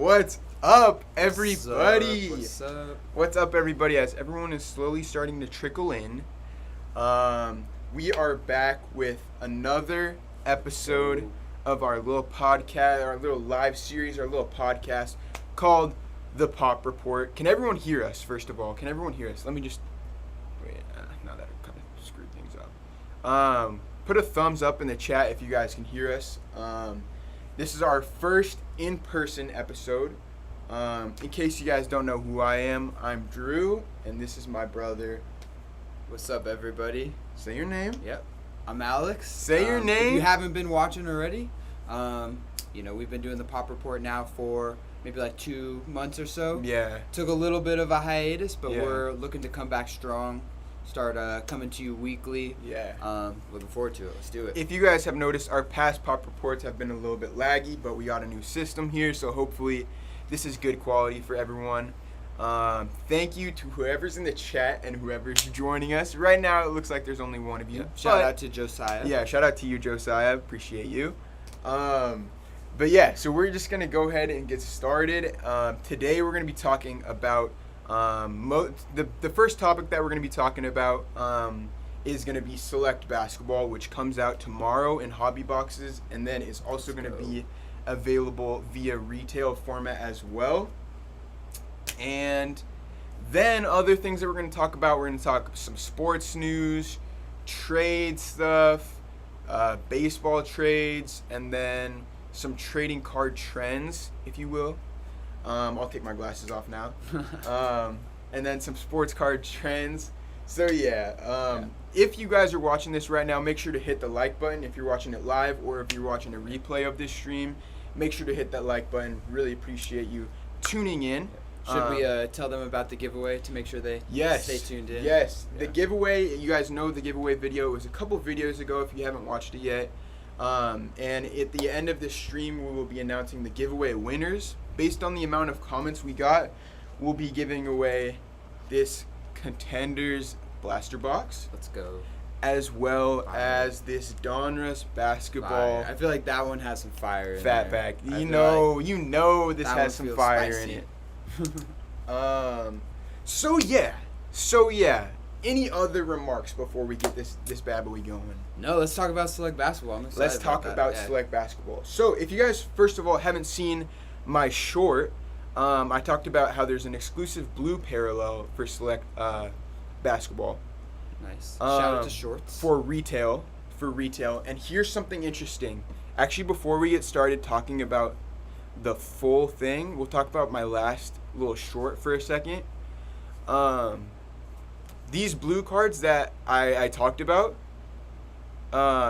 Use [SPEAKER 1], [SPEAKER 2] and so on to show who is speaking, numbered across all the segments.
[SPEAKER 1] What's up, everybody?
[SPEAKER 2] What's up,
[SPEAKER 1] everybody? As everyone is slowly starting to trickle in, we are back with another episode of our little podcast, our little live series, our little podcast called The Pop Report. Can everyone hear us, first of all? Can everyone hear us? Let me just... Wait, now that I've kind of screwed things up. Put a thumbs up in the chat if you guys can hear us. This is our first in-person episode. In case you guys don't know who I am, I'm Drew, and this is my brother.
[SPEAKER 2] What's up, everybody?
[SPEAKER 1] Say your name.
[SPEAKER 2] Yep. I'm Alex.
[SPEAKER 1] Say your name.
[SPEAKER 2] If you haven't been watching already, we've been doing the Pop Report now for maybe like 2 months or so.
[SPEAKER 1] Yeah.
[SPEAKER 2] Took a little bit of a hiatus, but we're looking to come back strong. Start coming to you weekly.
[SPEAKER 1] Yeah.
[SPEAKER 2] Looking forward to it. Let's do it.
[SPEAKER 1] If you guys have noticed, our past Pop Reports have been a little bit laggy, but we got a new system here, so hopefully this is good quality for everyone. Thank you to whoever's in the chat and whoever's joining us. Right now, it looks like there's only one of you.
[SPEAKER 2] Shout out to Josiah.
[SPEAKER 1] Yeah, shout out to you, Josiah. Appreciate you. But yeah, so we're just going to go ahead and get started. Today, we're going to be talking about the first topic that we're going to be talking about is going to be Select Basketball, which comes out tomorrow in hobby boxes, and then is also going to be available via retail format as well. And then other things that we're going to talk about, we're going to talk some sports news, trade stuff, baseball trades, and then some trading card trends, if you will. I'll take my glasses off now. And then some sports card trends. So if you guys are watching this right now, make sure to hit the like button if you're watching it live, or if you're watching a replay of this stream, make sure to hit that like button. Really appreciate you tuning in.
[SPEAKER 2] Should we tell them about the giveaway to make sure they stay tuned in?
[SPEAKER 1] Yes. The giveaway, you guys know the giveaway video. It was a couple videos ago if you haven't watched it yet. And at the end of this stream, we will be announcing the giveaway winners. Based on the amount of comments we got, we'll be giving away this Contenders blaster box.
[SPEAKER 2] Let's go.
[SPEAKER 1] As well as this Donruss basketball.
[SPEAKER 2] I feel like that one has some fire in
[SPEAKER 1] fat
[SPEAKER 2] there.
[SPEAKER 1] pack. You know this has some fire
[SPEAKER 2] spicy.
[SPEAKER 1] in it. So yeah. Any other remarks before we get this bad boy going?
[SPEAKER 2] No, let's talk about Select Basketball.
[SPEAKER 1] Let's talk about Select Basketball. So if you guys, first of all, haven't seen my short, I talked about how there's an exclusive blue parallel for Select Basketball.
[SPEAKER 2] Nice. Shout out to shorts.
[SPEAKER 1] For retail. And here's something interesting. Actually, before we get started talking about the full thing, we'll talk about my last little short for a second. These blue cards that I talked about,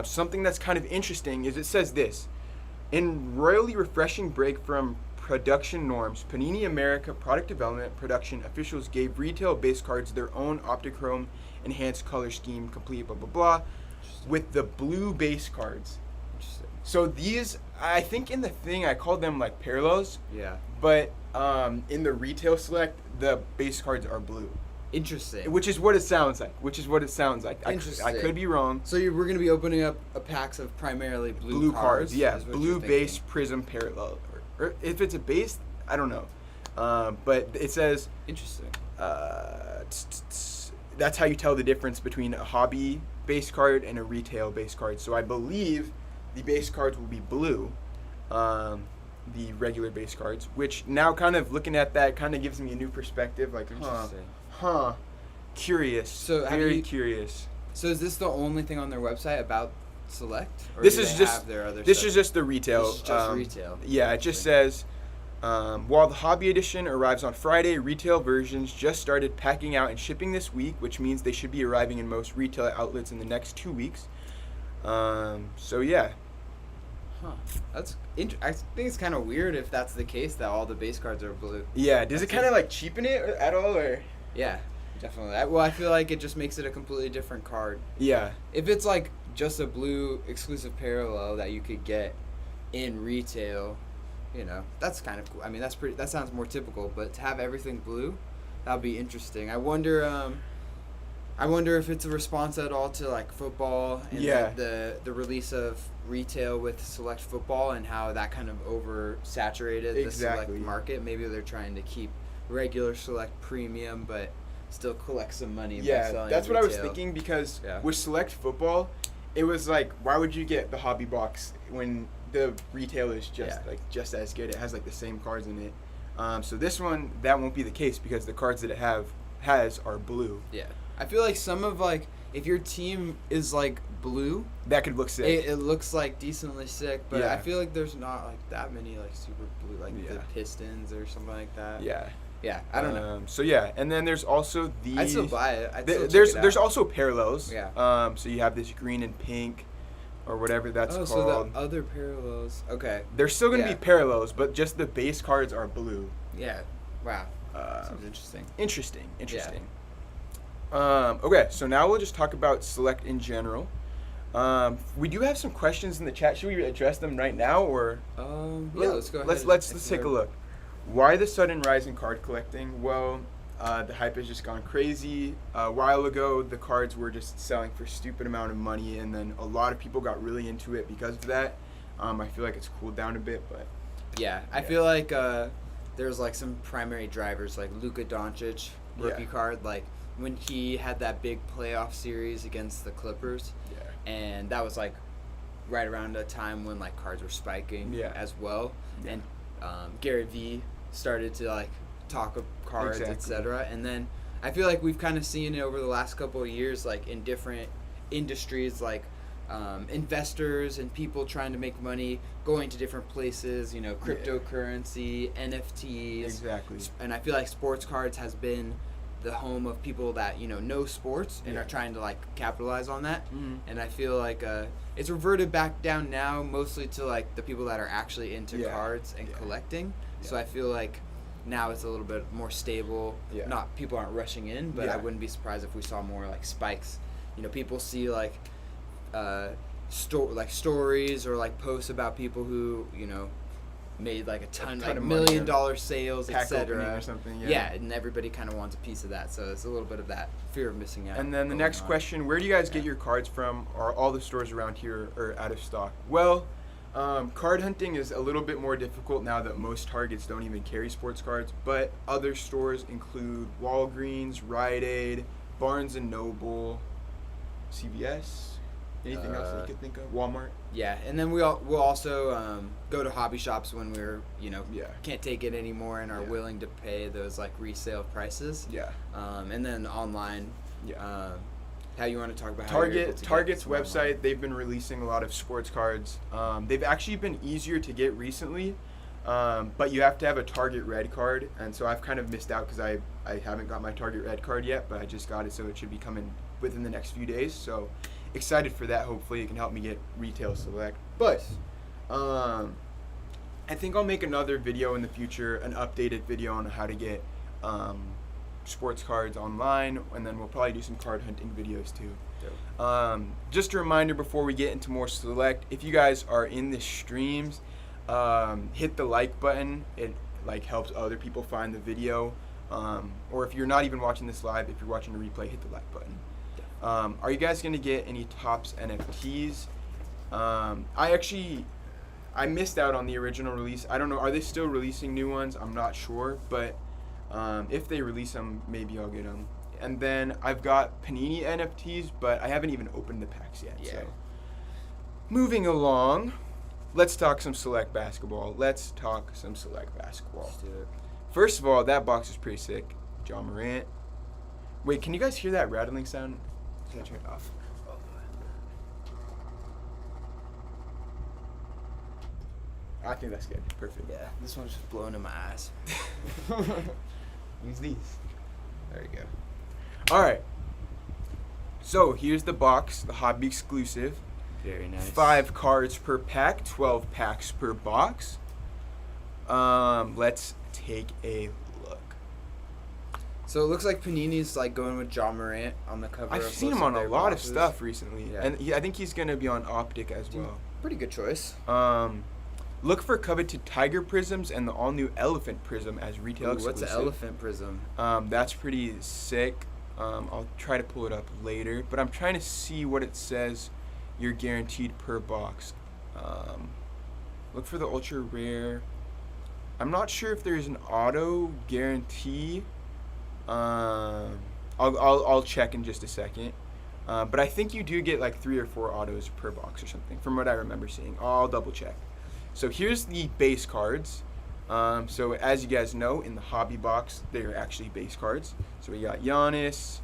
[SPEAKER 1] something that's kind of interesting is it says this: in royally refreshing break from production norms, Panini America product development production officials gave retail base cards their own Optichrome enhanced color scheme, complete blah blah blah, with the blue base cards. So these, I think in the thing I called them like parallels.
[SPEAKER 2] Yeah.
[SPEAKER 1] But in the retail select, the base cards are blue.
[SPEAKER 2] Interesting.
[SPEAKER 1] Which is what it sounds like.
[SPEAKER 2] Interesting.
[SPEAKER 1] I could be wrong.
[SPEAKER 2] So we're going to be opening up a packs of primarily blue cards.
[SPEAKER 1] Yeah, blue base prism parallel. Or if it's a base, I don't know. But it says...
[SPEAKER 2] Interesting.
[SPEAKER 1] That's how you tell the difference between a hobby base card and a retail base card. So I believe the base cards will be blue. The regular base cards, which now kind of looking at that kind of gives me a new perspective. Like, curious.
[SPEAKER 2] So
[SPEAKER 1] very curious.
[SPEAKER 2] So is this the only thing on their website about Select? Or
[SPEAKER 1] This
[SPEAKER 2] do
[SPEAKER 1] is
[SPEAKER 2] they
[SPEAKER 1] just
[SPEAKER 2] have their other
[SPEAKER 1] this
[SPEAKER 2] stuff?
[SPEAKER 1] is just the retail.
[SPEAKER 2] This is just retail.
[SPEAKER 1] Yeah, it just says while the hobby edition arrives on Friday, retail versions just started packing out and shipping this week, which means they should be arriving in most retail outlets in the next 2 weeks. So yeah.
[SPEAKER 2] That's I think it's kind of weird if that's the case that all the base cards are blue.
[SPEAKER 1] Yeah, does it kind of like cheapen it at all, or?
[SPEAKER 2] Yeah, definitely. Well, I feel like it just makes it a completely different card.
[SPEAKER 1] Yeah.
[SPEAKER 2] If it's like just a blue exclusive parallel that you could get in retail, that's kind of cool. I mean, that sounds more typical, but to have everything blue, that would be interesting. I wonder I wonder if it's a response at all to like football and the release of retail with select football and how that kind of oversaturated the select market. Maybe they're trying to keep regular select premium, but still collect some money.
[SPEAKER 1] Yeah,
[SPEAKER 2] by selling
[SPEAKER 1] that's
[SPEAKER 2] retail.
[SPEAKER 1] what I was thinking because with select football, it was like, why would you get the hobby box when the retail is just as good? It has like the same cards in it. So this one, that won't be the case because the cards that it has are blue.
[SPEAKER 2] Yeah. I feel like some of like if your team is like blue,
[SPEAKER 1] that could look sick.
[SPEAKER 2] It looks like decently sick, but I feel like there's not like that many like super blue like the Pistons or something like that.
[SPEAKER 1] Yeah.
[SPEAKER 2] Yeah, I don't know.
[SPEAKER 1] So yeah, and then there's also these.
[SPEAKER 2] I'd still buy it.
[SPEAKER 1] There's also parallels.
[SPEAKER 2] Yeah.
[SPEAKER 1] So you have this green and pink, or whatever that's called.
[SPEAKER 2] So the other parallels. Okay.
[SPEAKER 1] There's still gonna be parallels, but just the base cards are blue.
[SPEAKER 2] Yeah. Wow. Sounds interesting.
[SPEAKER 1] Interesting. Okay, so now we'll just talk about select in general. We do have some questions in the chat. Should we address them right now, or?
[SPEAKER 2] Let's go ahead.
[SPEAKER 1] Let's take a look. Why the sudden rise in card collecting? Well, the hype has just gone crazy. A while ago, the cards were just selling for a stupid amount of money, and then a lot of people got really into it because of that. I feel like it's cooled down a bit, but.
[SPEAKER 2] Yeah, I feel like there's like some primary drivers, like Luka Doncic rookie card, like. When he had that big playoff series against the Clippers, and that was like right around a time when like cards were spiking as well, and Gary Vee started to like talk of cards, etc. And then I feel like we've kind of seen it over the last couple of years, like in different industries, like investors and people trying to make money, going to different places, you know, cryptocurrency, NFTs, and I feel like sports cards has been the home of people that know sports and are trying to like capitalize on that. And I feel like it's reverted back down now mostly to like the people that are actually into cards and collecting. So I feel like now it's a little bit more stable. Not people aren't rushing in, but I wouldn't be surprised if we saw more like spikes. People see like stories or like posts about people who made like a ton of $1 million sales, etc.
[SPEAKER 1] or something.
[SPEAKER 2] And everybody kind of wants a piece of that, so it's a little bit of that fear of missing out.
[SPEAKER 1] And then the next question: where do you guys get your cards from? Are all the stores around here are out of stock? Well, card hunting is a little bit more difficult now that most Targets don't even carry sports cards, but other stores include Walgreens, Rite Aid, Barnes and Noble, CVS. Anything else that you could think of? Walmart?
[SPEAKER 2] Yeah, and then we'll also go to hobby shops when we're, can't take it anymore and are willing to pay those, like, resale prices. And then online, how you want to talk about
[SPEAKER 1] Target's website, they've been releasing a lot of sports cards. They've actually been easier to get recently, but you have to have a Target Red card, and so I've kind of missed out because I haven't got my Target Red card yet, but I just got it, so it should be coming within the next few days, so excited for that. Hopefully it can help me get retail select. But I think I'll make another video in the future, an updated video on how to get sports cards online, and then we'll probably do some card hunting videos too. Just a reminder before we get into more select, if you guys are in the streams, hit the like button. It like helps other people find the video, or if you're not even watching this live, if you're watching a replay, hit the like button. Are you guys going to get any Topps NFTs? I missed out on the original release. I don't know. Are they still releasing new ones? I'm not sure. But if they release them, maybe I'll get them. And then I've got Panini NFTs, but I haven't even opened the packs yet. So moving along, let's talk some select basketball. Let's do it. First of all, that box is pretty sick. John Morant. Wait, can you guys hear that rattling sound? Can I turn it off? I think that's good. Perfect.
[SPEAKER 2] Yeah, this one's just blowing in my eyes.
[SPEAKER 1] Use these. There you go. All right. So here's the box, the hobby exclusive.
[SPEAKER 2] Very nice.
[SPEAKER 1] 5 cards per pack, 12 packs per box. Let's take a look.
[SPEAKER 2] So it looks like Panini's like going with John Morant on the cover.
[SPEAKER 1] I've seen him on a lot of stuff recently, and I think he's gonna be on Optic as well.
[SPEAKER 2] Pretty good choice.
[SPEAKER 1] Look for coveted Tiger Prisms and the all-new Elephant Prism as retail exclusive.
[SPEAKER 2] What's an Elephant Prism?
[SPEAKER 1] That's pretty sick. I'll try to pull it up later, but I'm trying to see what it says you're guaranteed per box. Look for the ultra rare. I'm not sure if there's an auto guarantee. I'll check in just a second. But I think you do get like 3 or 4 autos per box or something, from what I remember seeing. I'll double check. So here's the base cards. So as you guys know, in the hobby box, they're actually base cards. So we got Giannis,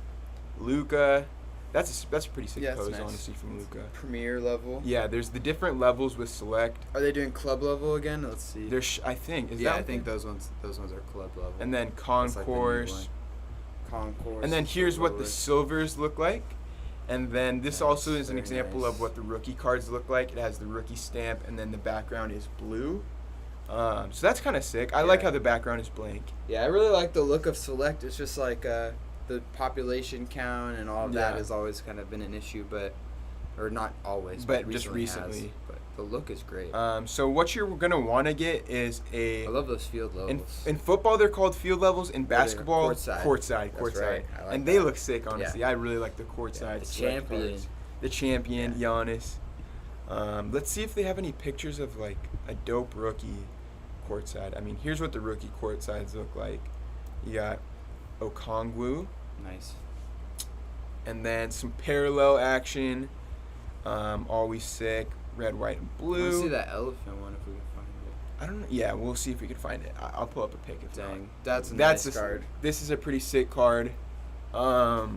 [SPEAKER 1] Luka. That's a pretty sick pose, nice. Honestly, from Luka.
[SPEAKER 2] Premier level.
[SPEAKER 1] Yeah, there's the different levels with select.
[SPEAKER 2] Are they doing club level again? Let's see.
[SPEAKER 1] I think.
[SPEAKER 2] I think those ones are club level.
[SPEAKER 1] And then concourse.
[SPEAKER 2] Concourse.
[SPEAKER 1] And then here's what the silvers look like. And then this also is an example
[SPEAKER 2] nice.
[SPEAKER 1] of what the rookie cards look like. It has the rookie stamp, and then the background is blue. So that's kind of sick. I like how the background is blank.
[SPEAKER 2] Yeah, I really like the look of select. It's just like the population count and all of that has always kind of been an issue, or not always,
[SPEAKER 1] but just recently.
[SPEAKER 2] Has. But the look is great.
[SPEAKER 1] So what you're gonna want to get is
[SPEAKER 2] I love those field levels.
[SPEAKER 1] In football, they're called field levels. In basketball, courtside.
[SPEAKER 2] Right.
[SPEAKER 1] And they look sick, honestly. I really like the courtside. The champion, Giannis. Let's see if they have any pictures of like a dope rookie courtside. I mean, here's what the rookie courtsides look like. You got Okongwu.
[SPEAKER 2] Nice.
[SPEAKER 1] And then some parallel action. Always sick. Red, white, and blue.
[SPEAKER 2] I want to see that elephant one if we can find it.
[SPEAKER 1] I don't know. Yeah, we'll see if we can find it. I'll pull up a pic if not.
[SPEAKER 2] That's a nice card.
[SPEAKER 1] This is a pretty sick card. The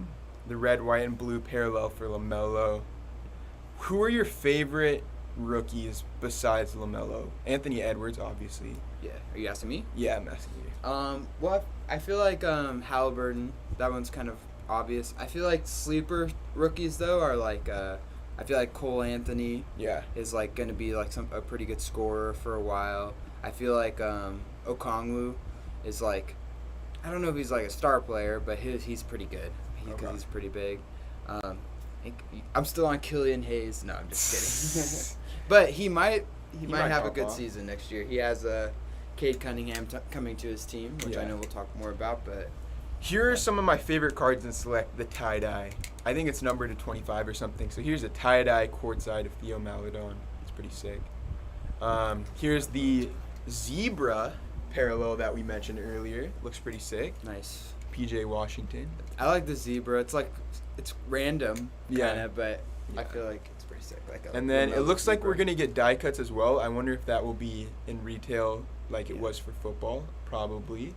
[SPEAKER 1] red, white, and blue parallel for LaMelo. Who are your favorite rookies besides LaMelo? Anthony Edwards, obviously.
[SPEAKER 2] Yeah. Are you asking me?
[SPEAKER 1] Yeah, I'm asking you.
[SPEAKER 2] Well, I feel like Halliburton. That one's kind of obvious. I feel like sleeper rookies though are like I feel like Cole Anthony.
[SPEAKER 1] Yeah.
[SPEAKER 2] Is like gonna be like a pretty good scorer for a while. I feel like Okongwu is like, I don't know if he's like a star player, but he's pretty good because he's pretty big. I'm still on Killian Hayes. No, I'm just kidding. But he might have a good season next year. He has Cade Cunningham coming to his team, which I know we'll talk more about. But
[SPEAKER 1] here are some of my favorite cards in Select. The tie-dye. I think it's numbered to 25 or something. So here's a tie-dye courtside of Theo Maledon. It's pretty sick. Here's the zebra parallel that we mentioned earlier. Looks pretty sick.
[SPEAKER 2] Nice.
[SPEAKER 1] PJ Washington.
[SPEAKER 2] I like the zebra. It's like it's random, kind of, but I feel like it's pretty sick.
[SPEAKER 1] And then it looks like we're gonna get die cuts as well. I wonder if that will be in retail like it was for football. Probably.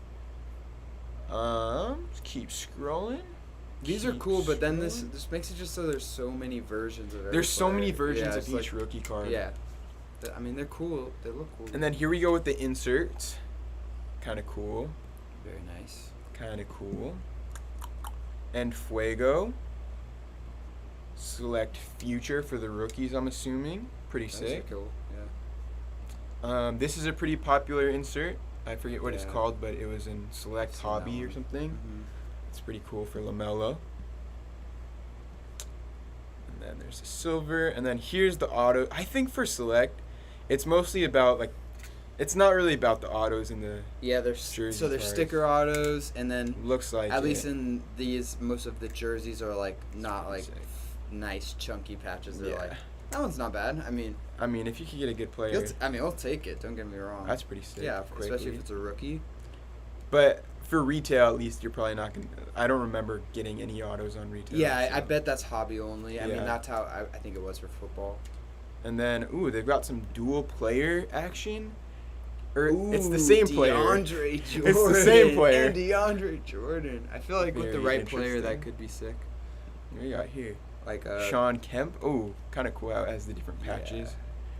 [SPEAKER 1] Just keep scrolling.
[SPEAKER 2] These are cool, but then this makes it just so there's so many versions of every
[SPEAKER 1] There's so many
[SPEAKER 2] player.
[SPEAKER 1] versions of each rookie card.
[SPEAKER 2] Yeah. I mean, they're cool. They look cool.
[SPEAKER 1] And then here we go with the inserts. Kind of cool.
[SPEAKER 2] Very nice.
[SPEAKER 1] Kind of cool. And Fuego. Select future for the rookies, I'm assuming. Pretty sick.
[SPEAKER 2] Cool. Yeah.
[SPEAKER 1] This is a pretty popular insert. I forget what it's called, but it was in Select Hobby or something.
[SPEAKER 2] Mm-hmm.
[SPEAKER 1] It's pretty cool for LaMelo. And then there's the silver. And then here's the auto. I think for Select, it's mostly about, like, it's not really about the autos in the
[SPEAKER 2] there's sticker autos, and then
[SPEAKER 1] looks like
[SPEAKER 2] at least in these, most of the jerseys are like not like nice chunky patches. They're like, that one's not bad. I mean,
[SPEAKER 1] if you could get a good player,
[SPEAKER 2] I'll take it. Don't get me wrong.
[SPEAKER 1] That's pretty sick.
[SPEAKER 2] Yeah, especially if it's a rookie.
[SPEAKER 1] But for retail, at least, you're probably not gonna. I don't remember getting any autos on retail.
[SPEAKER 2] Yeah, I bet that's hobby only. I mean, that's how I think it was for football.
[SPEAKER 1] And then, they've got some dual player action. It's the same player.
[SPEAKER 2] DeAndre Jordan.
[SPEAKER 1] It's the same player.
[SPEAKER 2] And DeAndre Jordan. I feel like with the right player, that could be sick.
[SPEAKER 1] What do you got here?
[SPEAKER 2] Like
[SPEAKER 1] Sean Kemp. Oh, kind of cool how it has the different patches.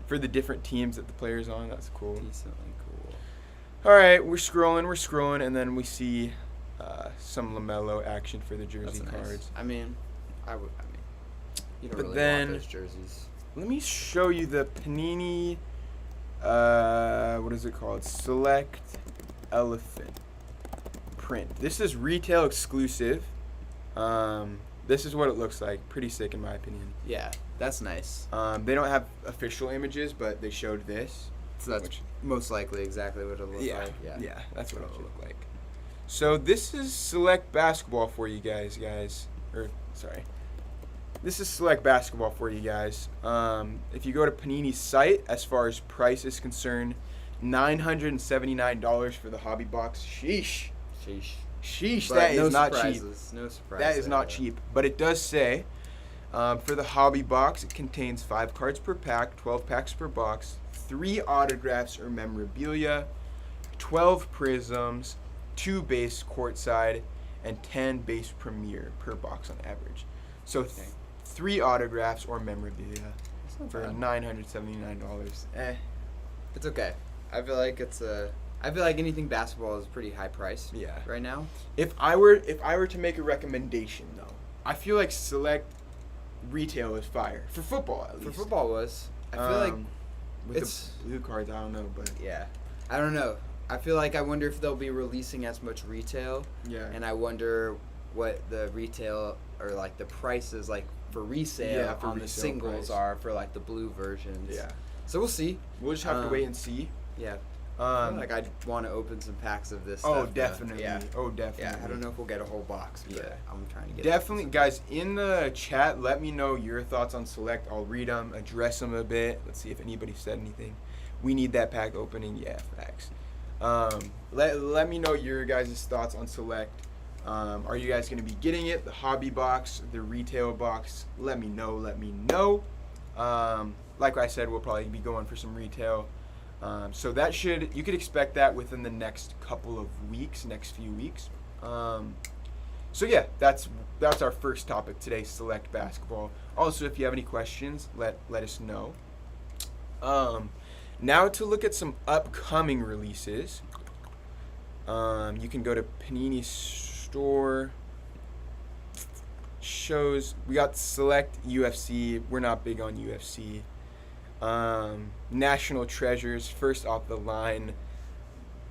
[SPEAKER 1] For the different teams that the player's on. That's cool.
[SPEAKER 2] Decently cool.
[SPEAKER 1] All right, we're scrolling, and then we see some LaMelo action for the jersey cards.
[SPEAKER 2] Nice. I mean, you don't really
[SPEAKER 1] want
[SPEAKER 2] those jerseys.
[SPEAKER 1] Let me show you the Panini. What is it called? Select Elephant print. This is retail exclusive. This is what it looks like. Pretty sick in my opinion.
[SPEAKER 2] Yeah, that's nice.
[SPEAKER 1] They don't have official images, but they showed this.
[SPEAKER 2] So that's most likely exactly what it'll look like.
[SPEAKER 1] Yeah, that's what it'll look like. So this is select basketball for you guys. This is select basketball for you guys. If you go to Panini's site, as far as price is concerned, $979 for the hobby box. Sheesh.
[SPEAKER 2] But
[SPEAKER 1] That
[SPEAKER 2] no
[SPEAKER 1] is not cheap.
[SPEAKER 2] surprises. No surprises.
[SPEAKER 1] That is not cheap. But it does say, for the hobby box, it contains 5 cards per pack, 12 packs per box, 3 autographs or memorabilia, 12 prisms, 2 base courtside, and 10 base premier per box on average. So 3 autographs or memorabilia for $979.
[SPEAKER 2] It's okay. I feel like anything basketball is pretty high price.
[SPEAKER 1] Yeah.
[SPEAKER 2] Right now.
[SPEAKER 1] If I were to make a recommendation though, I feel like select retail is fire for football at least.
[SPEAKER 2] For football was. I feel like
[SPEAKER 1] with
[SPEAKER 2] it's
[SPEAKER 1] the blue cards, I don't know, but
[SPEAKER 2] yeah. I don't know. I wonder if they'll be releasing as much retail.
[SPEAKER 1] Yeah.
[SPEAKER 2] And I wonder what the retail or like the prices like for resale on the singles are for like the blue versions.
[SPEAKER 1] Yeah.
[SPEAKER 2] So we'll see.
[SPEAKER 1] We'll just have to wait and see.
[SPEAKER 2] Yeah. I feel like I'd want to open some packs of this
[SPEAKER 1] Oh,
[SPEAKER 2] stuff.
[SPEAKER 1] definitely.
[SPEAKER 2] Yeah.
[SPEAKER 1] Oh, definitely.
[SPEAKER 2] Yeah, I don't know if we'll get a whole box, but
[SPEAKER 1] Yeah.
[SPEAKER 2] I'm trying to get
[SPEAKER 1] Definitely, guys, in the chat, let me know your thoughts on Select. I'll read them, address them a bit. Let's see if anybody said anything. We need that pack opening. Yeah, facts. Let me know your guys' thoughts on Select. Are you guys going to be getting it? The hobby box, the retail box? Let me know. Like I said, we'll probably be going for some retail. So you could expect that within the next couple of weeks, next few weeks. So yeah, that's our first topic today, select basketball. Also, if you have any questions, let us know. Now to look at some upcoming releases. You can go to Panini store. Shows we got select UFC. We're not big on UFC. National Treasures, first off the line,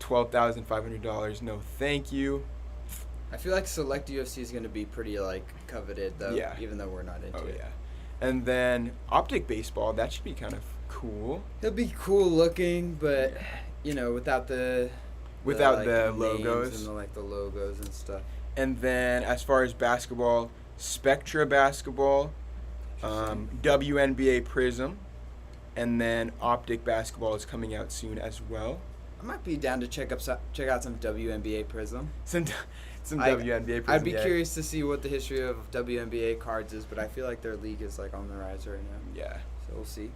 [SPEAKER 1] $12,500. No, thank you.
[SPEAKER 2] I feel like select UFC is going to be pretty like coveted though, even though we're not into it.
[SPEAKER 1] Yeah. And then Optic Baseball, that should be kind of cool.
[SPEAKER 2] It'll be cool looking, but without the
[SPEAKER 1] logos
[SPEAKER 2] and the logos and stuff.
[SPEAKER 1] And then as far as basketball, Spectra Basketball, WNBA Prism, and then Optic Basketball is coming out soon as well.
[SPEAKER 2] I might be down to check out some WNBA Prism.
[SPEAKER 1] Some WNBA Prism.
[SPEAKER 2] I'd be curious to see what the history of WNBA cards is, but I feel like their league is like on the rise right now.
[SPEAKER 1] Yeah.
[SPEAKER 2] So we'll see.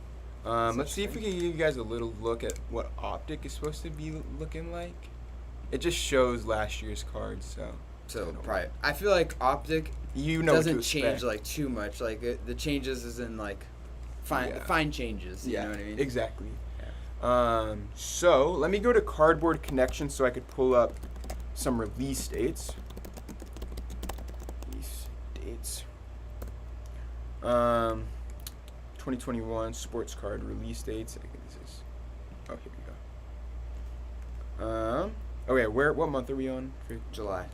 [SPEAKER 1] Let's see if we can give you guys a little look at what Optic is supposed to be looking like. It just shows last year's cards, so
[SPEAKER 2] probably. I feel like Optic doesn't change like too much. Like the changes is in like fine changes. You know what I mean?
[SPEAKER 1] Exactly. Yeah. So let me go to Cardboard Connection so I could pull up some release dates. 2021 sports card release dates. I think this is. Oh, here we go. Okay, what month are we on?
[SPEAKER 2] July.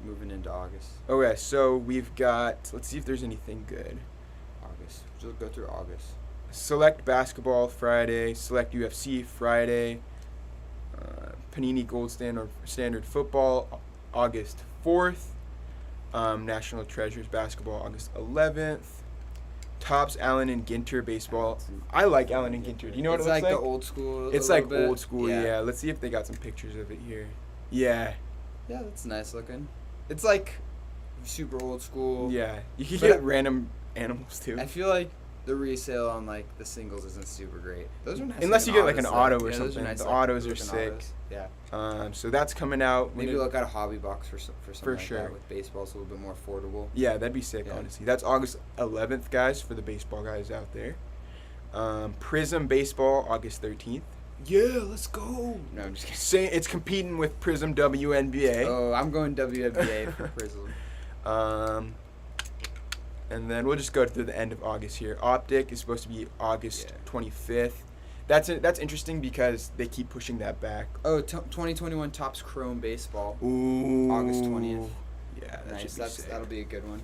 [SPEAKER 1] Moving
[SPEAKER 2] into August.
[SPEAKER 1] Okay, so we've got. Let's see if there's anything good.
[SPEAKER 2] August. Just go through August.
[SPEAKER 1] Select Basketball Friday. Select UFC Friday. Panini Gold Standard Football August 4th. National Treasures Basketball August 11th. Topps Allen and Ginter Baseball. I like Allen and Ginter. Do you know what it looks like?
[SPEAKER 2] It's like the old school.
[SPEAKER 1] It's like old school, yeah. Let's see if they got some pictures of it here. Yeah.
[SPEAKER 2] Yeah, that's nice looking. It's like super old school.
[SPEAKER 1] Yeah. You can get random animals too.
[SPEAKER 2] I feel like the resale on like the singles isn't super great. Those are nice.
[SPEAKER 1] Unless you get like an auto or something.
[SPEAKER 2] Those are nice,
[SPEAKER 1] the autos are sick.
[SPEAKER 2] Autos. Yeah.
[SPEAKER 1] So that's coming out.
[SPEAKER 2] Maybe look at a hobby box for something like
[SPEAKER 1] sure.
[SPEAKER 2] that with baseball. It's a little bit more affordable.
[SPEAKER 1] Yeah, that'd be sick, honestly. That's August 11th, guys, for the baseball guys out there. Prism Baseball, August 13th. Yeah, let's go.
[SPEAKER 2] No, I'm just kidding.
[SPEAKER 1] It's competing with Prism WNBA.
[SPEAKER 2] Oh, I'm going WNBA for Prism.
[SPEAKER 1] And then we'll just go through the end of August here. Optic is supposed to be August 25th. That's interesting because they keep pushing that back.
[SPEAKER 2] Oh, 2021 Topps Chrome Baseball.
[SPEAKER 1] Ooh.
[SPEAKER 2] August 20th.
[SPEAKER 1] Yeah,
[SPEAKER 2] That'll be a good one.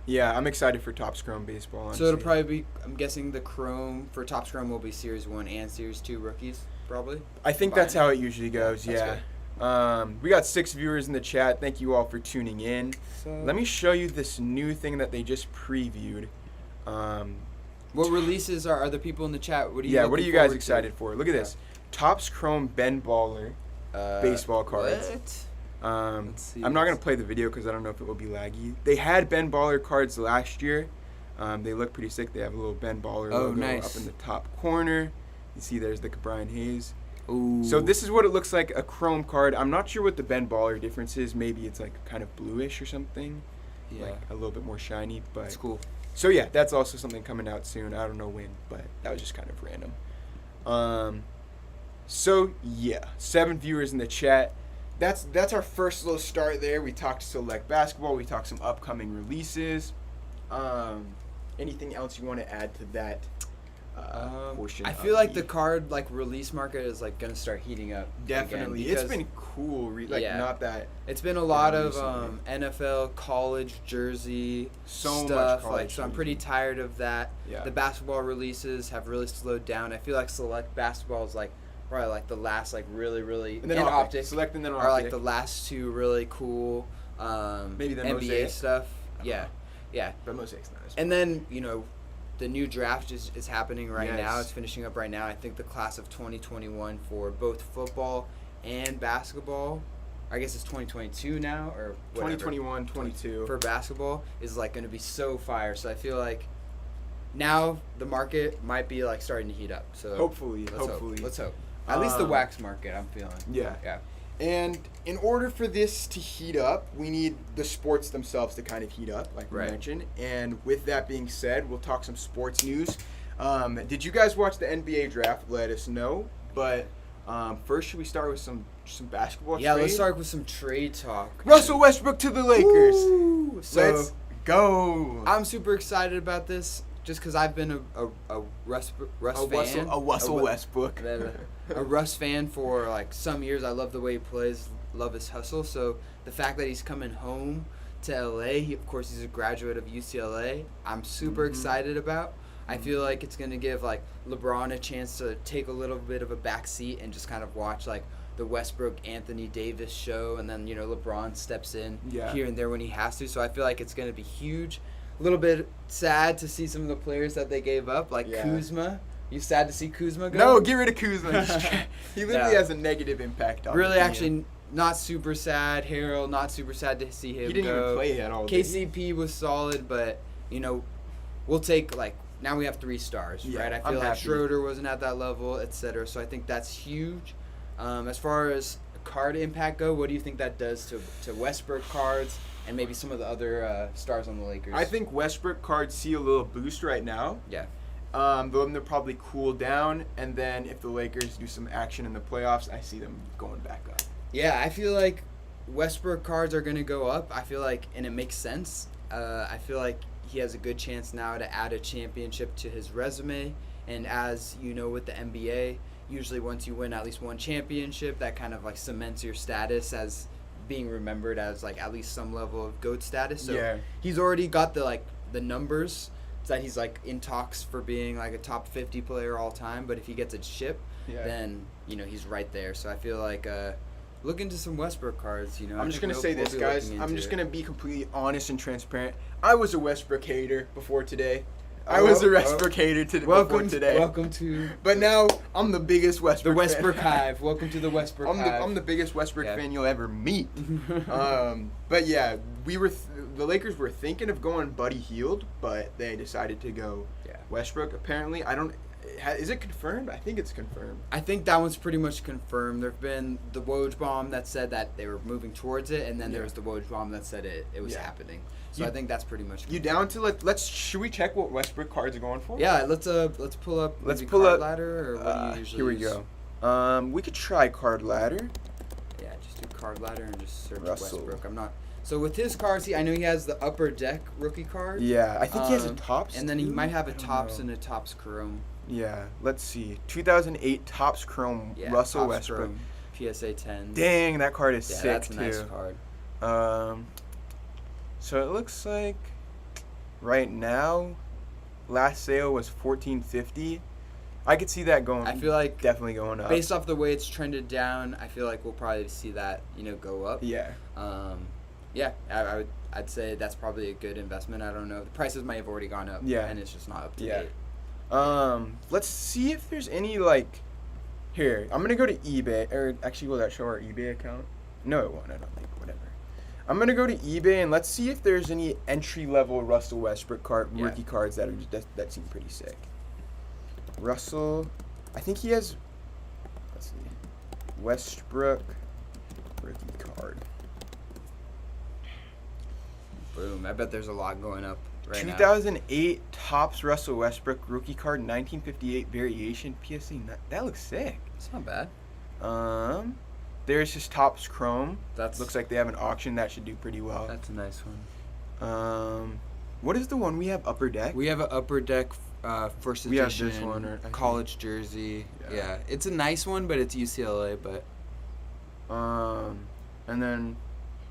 [SPEAKER 1] Yeah, I'm excited for Topps Chrome Baseball. Honestly.
[SPEAKER 2] So it'll probably be, I'm guessing the Chrome, for Topps Chrome will be Series 1 and Series 2 rookies, probably?
[SPEAKER 1] I think that's how it usually goes,
[SPEAKER 2] That's
[SPEAKER 1] We got 6 viewers in the chat. Thank you all for tuning in. Let me show you this new thing that they just previewed.
[SPEAKER 2] What releases are the people in the chat? What are you
[SPEAKER 1] guys excited for? Look at this. Topps Chrome Ben Baller baseball cards.
[SPEAKER 2] What?
[SPEAKER 1] I'm not going to play the video because I don't know if it will be laggy. They had Ben Baller cards last year. They look pretty sick. They have a little Ben Baller logo up in the top corner. You see there's the Brian Hayes.
[SPEAKER 2] Ooh.
[SPEAKER 1] So this is what it looks like, a Chrome card. I'm not sure what the Ben Baller difference is. Maybe it's like kind of bluish or something.
[SPEAKER 2] Yeah.
[SPEAKER 1] Like a little bit more shiny. But
[SPEAKER 2] it's cool.
[SPEAKER 1] So yeah, that's also something coming out soon. I don't know when, but that was just kind of random. So yeah, 7 viewers in the chat. That's our first little start there. We talked select basketball. We talked some upcoming releases. Anything else you want to add to that portion?
[SPEAKER 2] I feel like the card release market is gonna start heating up.
[SPEAKER 1] Definitely, it's been cool. Not that
[SPEAKER 2] it's been a lot of NFL, college jersey stuff. So I'm pretty tired of that.
[SPEAKER 1] Yeah.
[SPEAKER 2] The basketball releases have really slowed down. I feel like select basketball is probably the last really
[SPEAKER 1] and then
[SPEAKER 2] Optic
[SPEAKER 1] select and then
[SPEAKER 2] are
[SPEAKER 1] Optic.
[SPEAKER 2] the last two really cool
[SPEAKER 1] maybe the
[SPEAKER 2] NBA
[SPEAKER 1] Mosaic
[SPEAKER 2] stuff. Yeah.
[SPEAKER 1] But Mosaic's not as
[SPEAKER 2] And then the new draft is happening right now.
[SPEAKER 1] Yes.
[SPEAKER 2] It's finishing up right now. I think the class of 2021 for both football and basketball, I guess it's 2022 now or whatever.
[SPEAKER 1] 2021, 22
[SPEAKER 2] for basketball is going to be so fire. So I feel like now the market might be starting to heat up. So
[SPEAKER 1] hopefully.
[SPEAKER 2] Let's hope. At least the wax market, I'm feeling.
[SPEAKER 1] Yeah.
[SPEAKER 2] Yeah.
[SPEAKER 1] And in order for this to heat up, we need the sports themselves to kind of heat up, like we mentioned. And with that being said, we'll talk some sports news. Did you guys watch the NBA draft? Let us know. But first, should we start with some basketball trade?
[SPEAKER 2] Yeah, let's start with some trade talk.
[SPEAKER 1] Russell Westbrook to the Lakers.
[SPEAKER 2] Woo! So
[SPEAKER 1] let's go.
[SPEAKER 2] I'm super excited about this just because I've been a Russ fan.
[SPEAKER 1] A Westbrook.
[SPEAKER 2] A Russ fan for some years. I love the way he plays, love his hustle. So the fact that he's coming home to LA, of course he's a graduate of UCLA. I'm super excited about. I feel like it's gonna give LeBron a chance to take a little bit of a back seat and just kind of watch the Westbrook Anthony Davis show, and then LeBron steps in here and there when he has to. So I feel like it's gonna be huge. A little bit sad to see some of the players that they gave up, Kuzma. You sad to see Kuzma go?
[SPEAKER 1] No, get rid of Kuzma. He literally has a negative impact on
[SPEAKER 2] really,
[SPEAKER 1] the team.
[SPEAKER 2] actually, not super sad. Harold, not super sad to see him go.
[SPEAKER 1] He didn't even play at all.
[SPEAKER 2] KCP was solid, but, we'll take, now we have 3 stars, right? I feel like Schroeder wasn't at that level, etc. So I think that's huge. As far as card impact go, what do you think that does to Westbrook cards and maybe some of the other stars on the Lakers?
[SPEAKER 1] I think Westbrook cards see a little boost right now.
[SPEAKER 2] Yeah.
[SPEAKER 1] They'll probably cool down, and then if the Lakers do some action in the playoffs, I see them going back up.
[SPEAKER 2] Yeah, I feel like Westbrook cards are going to go up. I feel like, and it makes sense. I feel like he has a good chance now to add a championship to his resume. And as you know, with the NBA, usually once you win at least one championship, that kind of cements your status as being remembered as at least some level of GOAT status. So he's already got the numbers that he's in talks for being a top 50 player all time. But if he gets a chip, then he's right there. So I feel like look into some Westbrook cards.
[SPEAKER 1] I'm just gonna say this, guys. I'm just gonna be completely honest and transparent. I was a Westbrook hater before today. I was a Westbrook hater before today.
[SPEAKER 2] Welcome to.
[SPEAKER 1] But now I'm the biggest Westbrook.
[SPEAKER 2] The Westbrook
[SPEAKER 1] fan.
[SPEAKER 2] Hive. Welcome to the Westbrook Hive.
[SPEAKER 1] I'm the biggest Westbrook fan you'll ever meet. But yeah, the Lakers were thinking of going Buddy Hield, but they decided to go Westbrook. Apparently, is it confirmed? I think it's confirmed.
[SPEAKER 2] I think that one's pretty much confirmed. There've been the Woj bomb that said that they were moving towards it, and then there was the Woj bomb that said it was happening. So I think that's pretty much confirmed.
[SPEAKER 1] You down to should we check what Westbrook cards are going for?
[SPEAKER 2] Yeah, let's pull up. Card Ladder, or what do you usually use?
[SPEAKER 1] Here we go. We could try Card Ladder.
[SPEAKER 2] Yeah, just do Card Ladder and just search
[SPEAKER 1] Russell.
[SPEAKER 2] Westbrook. I'm not. So with his cards, I know he has the Upper Deck rookie card.
[SPEAKER 1] Yeah, I think he has a Topps.
[SPEAKER 2] And then he might have a Topps and a Topps Chrome.
[SPEAKER 1] Yeah, let's see. 2008 Topps Chrome Russell
[SPEAKER 2] Topps
[SPEAKER 1] Westbrook.
[SPEAKER 2] Chrome, PSA 10.
[SPEAKER 1] Dang, that card is sick
[SPEAKER 2] that's
[SPEAKER 1] too.
[SPEAKER 2] a nice card.
[SPEAKER 1] So it looks like right now, last sale was $14.50. I could see that going.
[SPEAKER 2] I feel like
[SPEAKER 1] definitely going up.
[SPEAKER 2] Based off the way it's trended down, I feel like we'll probably see that, go up.
[SPEAKER 1] Yeah.
[SPEAKER 2] Yeah, I'd say that's probably a good investment. I don't know. The prices might have already gone up.
[SPEAKER 1] Yeah.
[SPEAKER 2] And it's just not up to date.
[SPEAKER 1] Let's see if there's any here. I'm gonna go to eBay, or actually, will that show our eBay account? No, it won't. I don't think. Whatever. I'm gonna go to eBay and let's see if there's any entry-level Russell Westbrook rookie cards that that seem pretty sick. Russell, I think he has. Let's see, Westbrook rookie card.
[SPEAKER 2] Boom! I bet there's a lot going up right now.
[SPEAKER 1] 2008 Topps Russell Westbrook rookie card, 1958 variation PSA. That looks sick.
[SPEAKER 2] It's not bad.
[SPEAKER 1] There's his Topps Chrome.
[SPEAKER 2] That
[SPEAKER 1] looks like they have an auction that should do pretty well.
[SPEAKER 2] That's a nice one.
[SPEAKER 1] What is the one we have? Upper Deck.
[SPEAKER 2] We have an Upper Deck first edition.
[SPEAKER 1] We have this one,
[SPEAKER 2] college jersey. Yeah, it's a nice one, but it's UCLA. But
[SPEAKER 1] and then,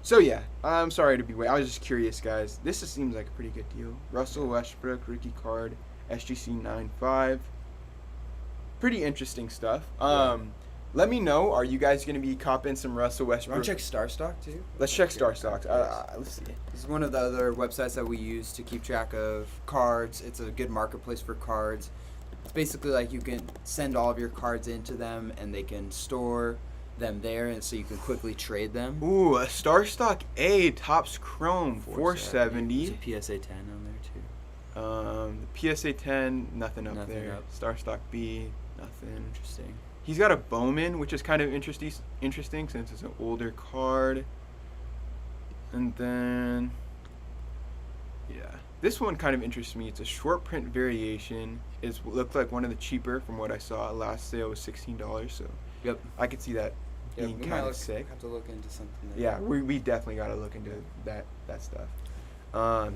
[SPEAKER 1] so yeah, I'm sorry to be waiting. I was just curious, guys. This just seems like a pretty good deal. Russell Westbrook rookie card, SGC 9.5. Pretty interesting stuff. Let me know. Are you guys going to be copping some Russell Westbrook?
[SPEAKER 2] Want to check Star Stock too?
[SPEAKER 1] Let's check Star Stock. Let's see.
[SPEAKER 2] This is one of the other websites that we use to keep track of cards. It's a good marketplace for cards. It's basically like you can send all of your cards into them, and they can store them there, and so you can quickly trade them.
[SPEAKER 1] Ooh, a Star Stock A Topps Chrome 470.
[SPEAKER 2] There's a PSA 10 on there too.
[SPEAKER 1] The PSA 10, nothing up there.
[SPEAKER 2] Up.
[SPEAKER 1] Star Stock B, nothing.
[SPEAKER 2] Interesting.
[SPEAKER 1] He's got a Bowman, which is kind of interesting since it's an older card. And then, yeah, this one kind of interests me. It's a short print variation. It looked like one of the cheaper from what I saw. Last sale was $16, so
[SPEAKER 2] yep,
[SPEAKER 1] I could see that being kind of sick.
[SPEAKER 2] Have to look into something.
[SPEAKER 1] Yeah, we definitely got to look into that stuff.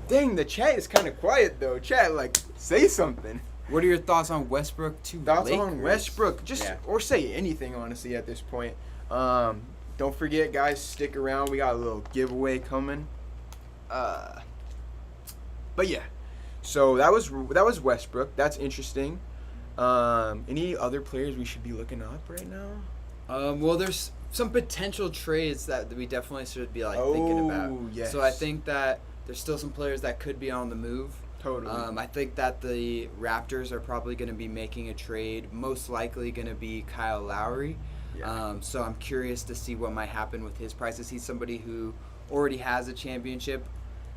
[SPEAKER 1] Dang, the chat is kind of quiet though. Chat, say something.
[SPEAKER 2] What are your thoughts on Westbrook to
[SPEAKER 1] Thoughts
[SPEAKER 2] Lakers?
[SPEAKER 1] on Westbrook, or say anything honestly at this point. Don't forget, guys, stick around. We got a little giveaway coming. But yeah, so that was Westbrook. That's interesting. Any other players we should be looking up right now?
[SPEAKER 2] Well, there's some potential trades that we definitely should be thinking about.
[SPEAKER 1] Yes.
[SPEAKER 2] So I think that there's still some players that could be on the move.
[SPEAKER 1] Totally.
[SPEAKER 2] I think that the Raptors are probably going to be making a trade, most likely going to be Kyle Lowry.
[SPEAKER 1] Yeah.
[SPEAKER 2] So I'm curious to see what might happen with his prices. He's somebody who already has a championship.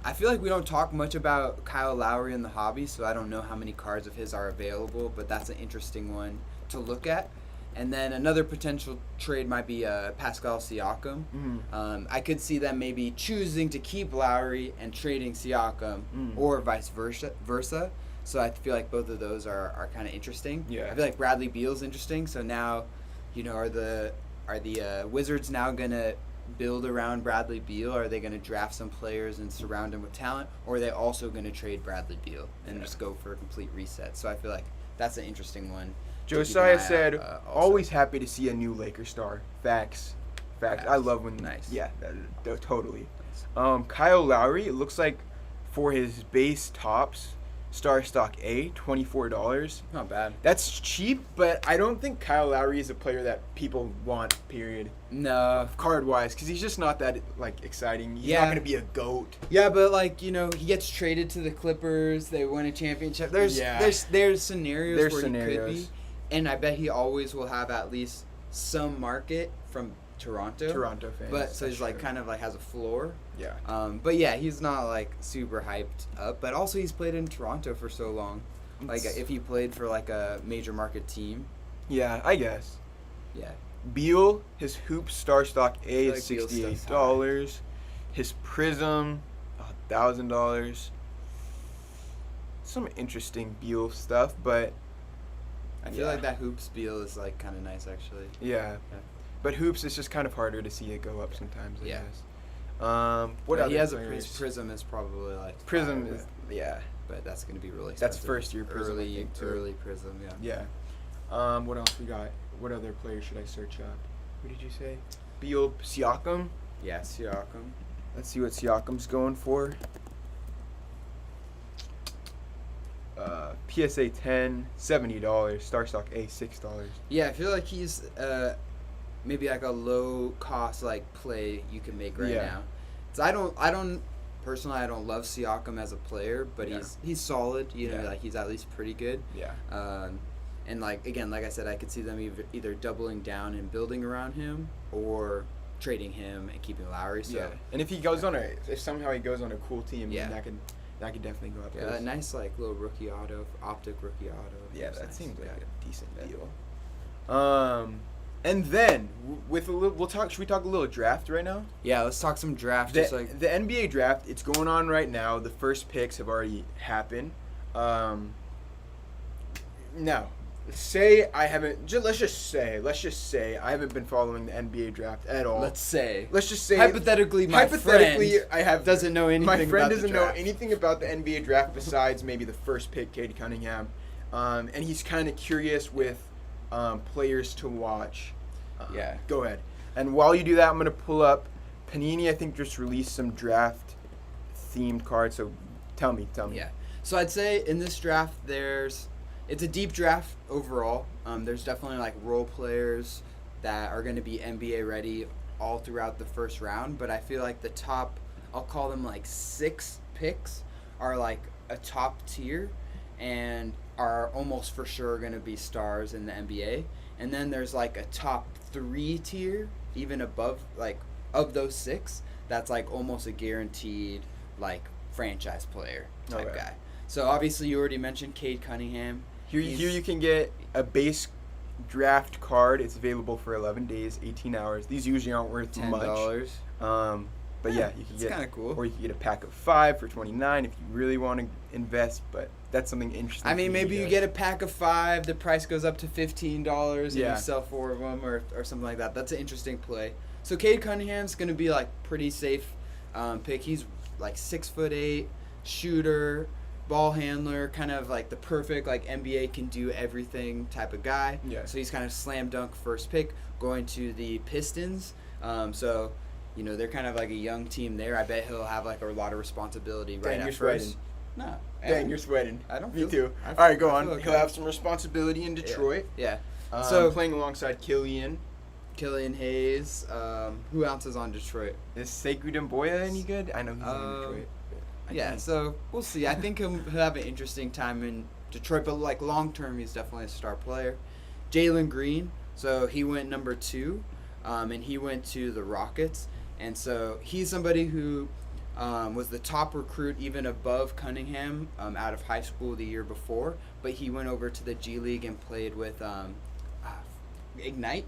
[SPEAKER 2] I feel like we don't talk much about Kyle Lowry in the hobby, so I don't know how many cards of his are available, but that's an interesting one to look at. And then another potential trade might be Pascal Siakam.
[SPEAKER 1] Mm-hmm.
[SPEAKER 2] I could see them maybe choosing to keep Lowry and trading Siakam, or vice versa. So I feel like both of those are kind of interesting.
[SPEAKER 1] Yeah.
[SPEAKER 2] I feel like Bradley Beal's interesting. So now, are the Wizards now gonna build around Bradley Beal? Are they gonna draft some players and surround him with talent, or are they also gonna trade Bradley Beal and just go for a complete reset? So I feel like that's an interesting one.
[SPEAKER 1] Josiah said, always happy to see a new Lakers star. Facts. I love when...
[SPEAKER 2] Nice.
[SPEAKER 1] Yeah, totally. Kyle Lowry, it looks like for his base tops, Star Stock A, $24.
[SPEAKER 2] Not bad.
[SPEAKER 1] That's cheap, but I don't think Kyle Lowry is a player that people want, period.
[SPEAKER 2] No.
[SPEAKER 1] Card-wise, because he's just not that, exciting. He's not going to be a GOAT.
[SPEAKER 2] Yeah, but, he gets traded to the Clippers. They win a championship. There's scenarios where he could be. And I bet he always will have at least some market from Toronto.
[SPEAKER 1] Toronto fans.
[SPEAKER 2] But so he's kind of has a floor.
[SPEAKER 1] Yeah.
[SPEAKER 2] But yeah, he's not super hyped up. But also he's played in Toronto for so long. If he played for a major market team.
[SPEAKER 1] Yeah, I guess.
[SPEAKER 2] Yeah.
[SPEAKER 1] Beal, his Hoop Star Stock A is
[SPEAKER 2] Beal's
[SPEAKER 1] $68. His Prism, $1,000. Some interesting Beal stuff, but
[SPEAKER 2] I feel like that Hoops Beal is kind of nice actually.
[SPEAKER 1] Yeah. But Hoops is just kind of harder to see it go up sometimes, I guess.
[SPEAKER 2] What else? He has players? Prism is probably
[SPEAKER 1] Prism
[SPEAKER 2] fire,
[SPEAKER 1] is
[SPEAKER 2] but that's going to be really expensive.
[SPEAKER 1] That's first year Prism, I think, too.
[SPEAKER 2] Early Prism, yeah.
[SPEAKER 1] Yeah. What else we got? What other players should I search up? What did you say? Beal, Siakam?
[SPEAKER 2] Yeah, Siakam.
[SPEAKER 1] Let's see what Siakam's going for. PSA 10, $70. Star Stock A, $6.
[SPEAKER 2] Yeah, I feel like he's maybe like a low cost like play you can make right now. So I don't personally, I don't love Siakam as a player, but he's solid. You know, like he's at least pretty good.
[SPEAKER 1] Yeah.
[SPEAKER 2] And like I said, I could see them either doubling down and building around him or trading him and keeping Lowry. So
[SPEAKER 1] and if he goes if somehow he goes on a cool team, then that could definitely go up.
[SPEAKER 2] Yeah, a nice like little rookie auto, optic rookie auto.
[SPEAKER 1] Yeah, that
[SPEAKER 2] nice.
[SPEAKER 1] seems like a decent deal. And then with a little, should we talk a little draft right now?
[SPEAKER 2] Yeah, let's talk some draft.
[SPEAKER 1] The NBA draft, it's going on right now. The first picks have already happened. Now, let's just say I haven't been following the NBA draft at all.
[SPEAKER 2] Let's just say
[SPEAKER 1] hypothetically, I have
[SPEAKER 2] doesn't know anything.
[SPEAKER 1] My friend
[SPEAKER 2] about
[SPEAKER 1] doesn't know anything about the NBA draft besides maybe the first pick, Cade Cunningham, and he's kind of curious with players to watch. Go ahead. And while you do that, I'm gonna pull up Panini. I think just released some draft themed cards. So tell me.
[SPEAKER 2] Yeah. So I'd say in this draft, it's a deep draft overall. There's definitely like role players that are going to be NBA ready all throughout the first round. But I feel like the top, I'll call them like 6 picks, are like a top tier and are almost for sure going to be stars in the NBA. And then there's like a top 3 tier, even above, like of those 6, that's like almost a guaranteed like franchise player type guy. So obviously you already mentioned Cade Cunningham.
[SPEAKER 1] Here you can get a base draft card. It's available for 11 days, 18 hours. These usually aren't worth
[SPEAKER 2] $10.
[SPEAKER 1] Much. But you can get
[SPEAKER 2] kind of cool.
[SPEAKER 1] Or you can get a pack of 5 for $29 if you really want to invest. But that's something interesting.
[SPEAKER 2] I mean, maybe you get a pack of 5. The price goes up to $15, and you sell 4 of them or something like that. That's an interesting play. So Cade Cunningham's gonna be like pretty safe pick. He's like 6'8", shooter, ball handler, kind of like the perfect like NBA can do everything type of guy.
[SPEAKER 1] Yeah.
[SPEAKER 2] So he's kind of slam dunk first pick going to the Pistons. So, you know, they're kind of like a young team there. I bet he'll have like a lot of responsibility right at first. No.
[SPEAKER 1] Dang, you're sweating.
[SPEAKER 2] I don't.
[SPEAKER 1] Me too. All right, go on. Okay. He'll have some responsibility in Detroit.
[SPEAKER 2] Yeah.
[SPEAKER 1] So playing alongside Killian
[SPEAKER 2] Hayes. Who else is on Detroit?
[SPEAKER 1] Is Sekou Doumbouya any good? I know he's on Detroit.
[SPEAKER 2] So we'll see. I think he'll have an interesting time in Detroit, but like long term, he's definitely a star player. Jaylen Greene, so he went number 2, and he went to the Rockets, and so he's somebody who was the top recruit, even above Cunningham, out of high school the year before, but he went over to the G League and played with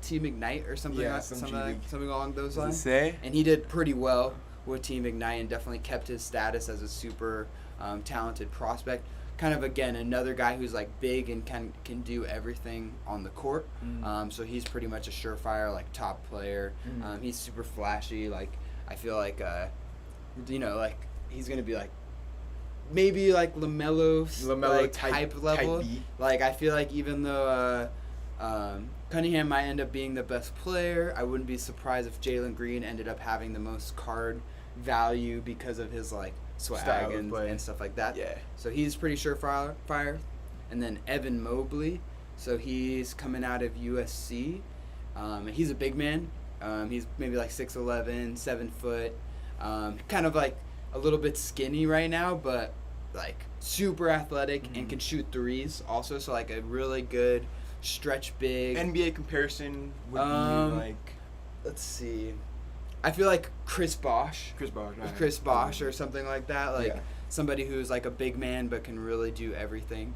[SPEAKER 2] Team Ignite or something, something along those lines. And he did pretty well with Team Ignite and definitely kept his status as a super talented prospect. Kind of, again, another guy who's like big and can do everything on the court. So he's pretty much a surefire like top player. He's super flashy. Like I feel like like he's gonna be like maybe like LaMelo like, type level.
[SPEAKER 1] Type B.
[SPEAKER 2] Like I feel like even though Cunningham might end up being the best player, I wouldn't be surprised if Jaylen Greene ended up having the most card value because of his like swag and stuff like that.
[SPEAKER 1] Yeah.
[SPEAKER 2] So he's pretty surefire. And then Evan Mobley, so he's coming out of USC. He's a big man. He's maybe like 6'11", 7 foot. Kind of like a little bit skinny right now, but like super athletic and can shoot threes also. So like a really good stretch big.
[SPEAKER 1] NBA comparison would be like,
[SPEAKER 2] let's see. I feel like Chris Bosh or something like that. Like somebody who's like a big man but can really do everything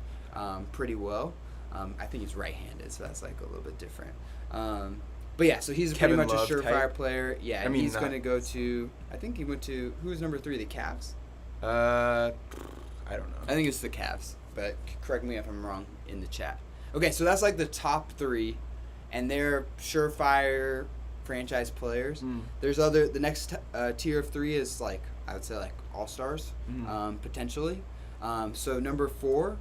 [SPEAKER 2] pretty well. I think he's right-handed, so that's like a little bit different. But yeah, so he's pretty much a surefire player. Yeah, and he's going to go to, I think he went to, who's number 3, the Cavs?
[SPEAKER 1] I don't know.
[SPEAKER 2] I think it's the Cavs, but correct me if I'm wrong in the chat. Okay, so that's like the top 3, and they're surefire franchise players. There's the next tier of 3 is like, I would say like all-stars, potentially. So number 4,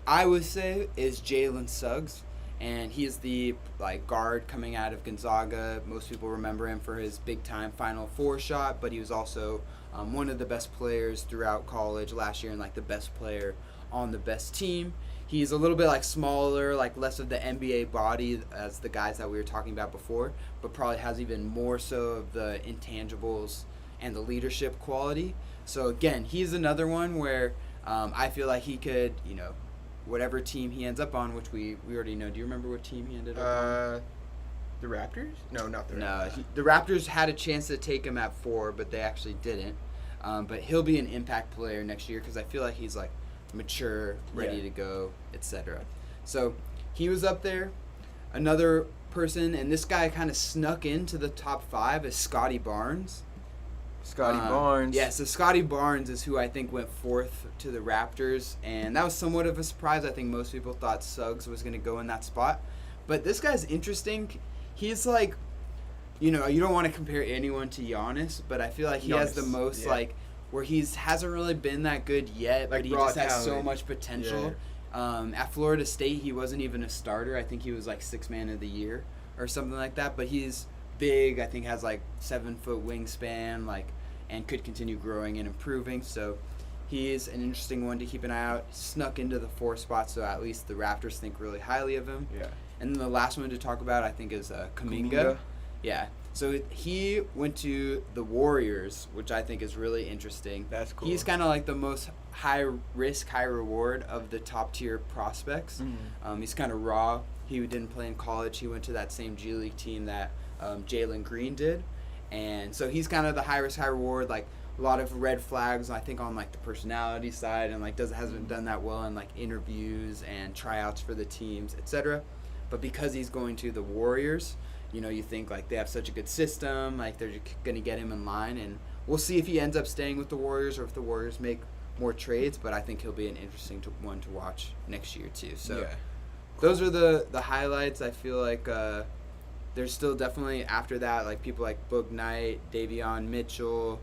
[SPEAKER 2] I would say, is Jalen Suggs. And he's the like guard coming out of Gonzaga. Most people remember him for his big-time Final Four shot, but he was also one of the best players throughout college last year and like the best player on the best team. He's a little bit like smaller, like less of the NBA body as the guys that we were talking about before, but probably has even more so of the intangibles and the leadership quality. So again, he's another one where I feel like he could, whatever team he ends up on, which we already know. Do you remember what team he ended up on?
[SPEAKER 1] The Raptors? No, not the Raptors.
[SPEAKER 2] No, the Raptors had a chance to take him at 4, but they actually didn't. But he'll be an impact player next year because I feel like he's like mature, ready to go, etc. So he was up there. Another person, and this guy kind of snuck into the top 5, is Scotty Barnes.
[SPEAKER 1] Barnes.
[SPEAKER 2] Yeah, so Scotty Barnes is who I think went 4th to the Raptors, and that was somewhat of a surprise. I think most people thought Suggs was going to go in that spot. But this guy's interesting. He's like, you don't want to compare anyone to Giannis, but I feel like he has the most, where hasn't really been that good yet, but he just has so much potential. Yeah. At Florida State, he wasn't even a starter. I think he was like 6th man of the year or something like that, but he's big. I think has like 7-foot wingspan, and could continue growing and improving. So he's an interesting one to keep an eye out. Snuck into the 4th spot, so at least the Raptors think really highly of him.
[SPEAKER 1] Yeah.
[SPEAKER 2] And then the last one to talk about, I think, is Kuminga. Yeah. So he went to the Warriors, which I think is really interesting.
[SPEAKER 1] That's cool.
[SPEAKER 2] He's kind of like the most high risk, high reward of the top tier prospects. Mm-hmm. He's kind of raw. He didn't play in college. He went to that same G League team that Jaylen Greene did. And so he's kind of the high risk, high reward, like a lot of red flags, I think, on like the personality side, and hasn't done that well in like interviews and tryouts for the teams, etc. But because he's going to the Warriors, you think like they have such a good system, like they're going to get him in line, and we'll see if he ends up staying with the Warriors or if the Warriors make more trades, but I think he'll be an interesting one to watch next year too. So those are the highlights. I feel like there's still definitely after that, like people like Boog Knight, Davion Mitchell,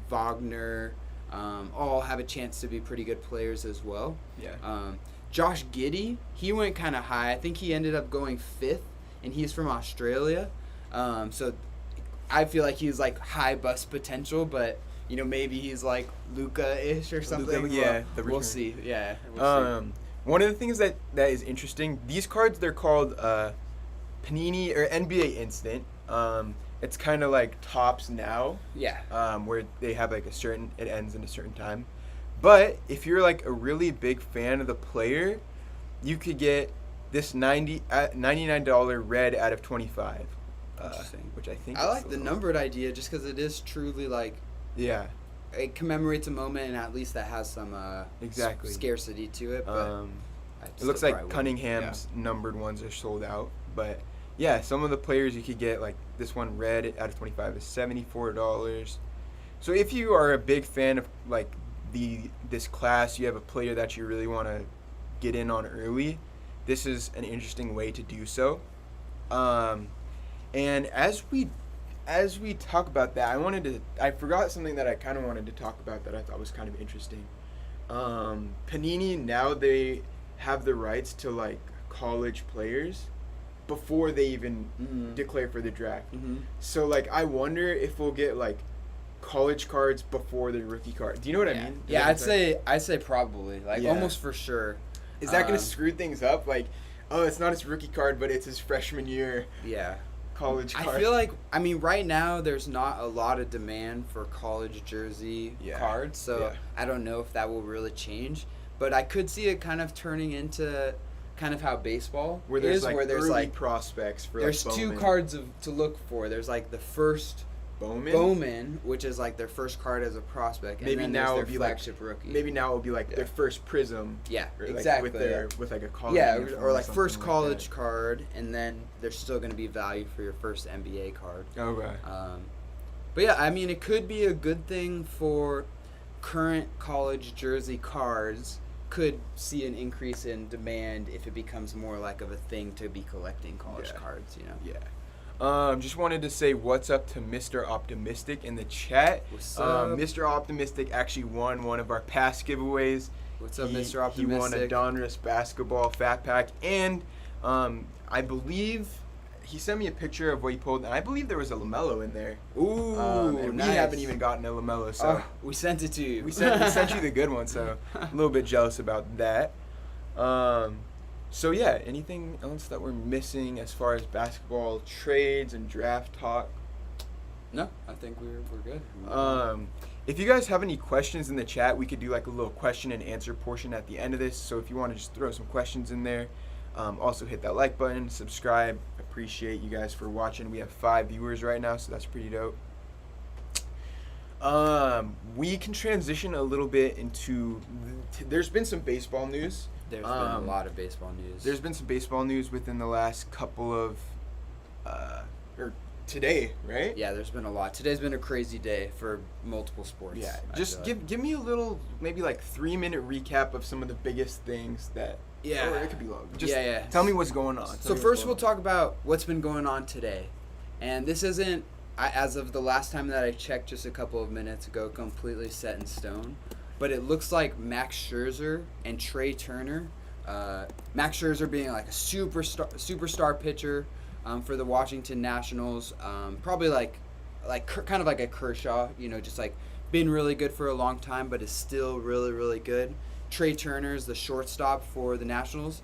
[SPEAKER 2] Wagner, all have a chance to be pretty good players as well.
[SPEAKER 1] Yeah.
[SPEAKER 2] Josh Giddey, he went kind of high. I think he ended up going 5th, and he's from Australia. So I feel like he's like high bust potential, but maybe he's like Luka-ish or something.
[SPEAKER 1] We'll
[SPEAKER 2] see. Yeah.
[SPEAKER 1] One of the things that is interesting, these cards, they're called Panini or NBA Instant. It's kind of like Topps now.
[SPEAKER 2] Yeah.
[SPEAKER 1] Where they have like it ends in a certain time. But if you're like a really big fan of the player, you could get this $99 red out of 25.
[SPEAKER 2] Interesting.
[SPEAKER 1] Which I think
[SPEAKER 2] I like the numbered idea just because it is truly like, it commemorates a moment, and at least that has some scarcity to it. But
[SPEAKER 1] it looks like Cunningham's numbered ones are sold out. But yeah, some of the players you could get, like this one red out of 25 is $74. So if you are a big fan of like this class, you have a player that you really want to get in on early, this is an interesting way to do so. And as we talk about that, I forgot something that I kind of wanted to talk about that I thought was kind of interesting. Panini, now they have the rights to like college players before they even declare for the draft. Mm-hmm. So like I wonder if we'll get like college cards before the rookie card. Do you know what I mean?
[SPEAKER 2] Yeah, I'd say probably, like almost for sure.
[SPEAKER 1] Is that going to screw things up? Like, oh, it's not his rookie card, but it's his freshman year.
[SPEAKER 2] Yeah.
[SPEAKER 1] College card.
[SPEAKER 2] I feel like, right now there's not a lot of demand for college jersey cards, so I don't know if that will really change. But I could see it kind of turning into kind of how baseball
[SPEAKER 1] where there's
[SPEAKER 2] is,
[SPEAKER 1] like
[SPEAKER 2] where there's
[SPEAKER 1] early
[SPEAKER 2] like
[SPEAKER 1] prospects for
[SPEAKER 2] there's
[SPEAKER 1] like
[SPEAKER 2] two cards to look for. There's like the first Bowman, which is like their first card as a prospect, and then there's their flagship rookie.
[SPEAKER 1] Maybe now it'll be like their first Prism.
[SPEAKER 2] Yeah,
[SPEAKER 1] like
[SPEAKER 2] exactly.
[SPEAKER 1] With like a college.
[SPEAKER 2] Yeah, or like first college card, and then there's still going to be value for your first NBA card.
[SPEAKER 1] Okay.
[SPEAKER 2] But yeah, it could be a good thing for current college jersey cards. Could see an increase in demand if it becomes more like of a thing to be collecting college cards.
[SPEAKER 1] Yeah. Just wanted to say what's up to Mr. Optimistic in the chat.
[SPEAKER 2] What's up?
[SPEAKER 1] Mr. Optimistic actually won one of our past giveaways.
[SPEAKER 2] What's up, Mr. Optimistic?
[SPEAKER 1] He won a Donruss basketball fat pack, and I believe he sent me a picture of what he pulled, and I believe there was a LaMelo in there.
[SPEAKER 2] Ooh,
[SPEAKER 1] and
[SPEAKER 2] nice.
[SPEAKER 1] we haven't even gotten a LaMelo, so
[SPEAKER 2] we sent it to you.
[SPEAKER 1] we sent you the good one, so a little bit jealous about that. So yeah, anything else that we're missing as far as basketball trades and draft talk?
[SPEAKER 2] No, I think we're good.
[SPEAKER 1] If you guys have any questions in the chat, we could do like a little question and answer portion at the end of this. So if you want to just throw some questions in there, also hit that like button, subscribe. Appreciate you guys for watching. We have 5 viewers right now, so that's pretty dope. We can transition a little bit into. There's been some baseball news.
[SPEAKER 2] There's been a lot of baseball news.
[SPEAKER 1] There's been some baseball news within the last couple of, or today, right?
[SPEAKER 2] Yeah, there's been a lot. Today's been a crazy day for multiple sports.
[SPEAKER 1] Yeah, just give me a little, maybe like 3-minute recap of some of the biggest things that.
[SPEAKER 2] Yeah.
[SPEAKER 1] Or it could be long. Just
[SPEAKER 2] yeah.
[SPEAKER 1] Tell me what's going on.
[SPEAKER 2] So first we'll talk about what's been going on today. And this isn't, as of the last time that I checked just a couple of minutes ago, completely set in stone. But it looks like Max Scherzer and Trey Turner, Max Scherzer being like a superstar pitcher for the Washington Nationals, probably like kind of like a Kershaw, just like been really good for a long time, but is still really, really good. Trey Turner's the shortstop for the Nationals.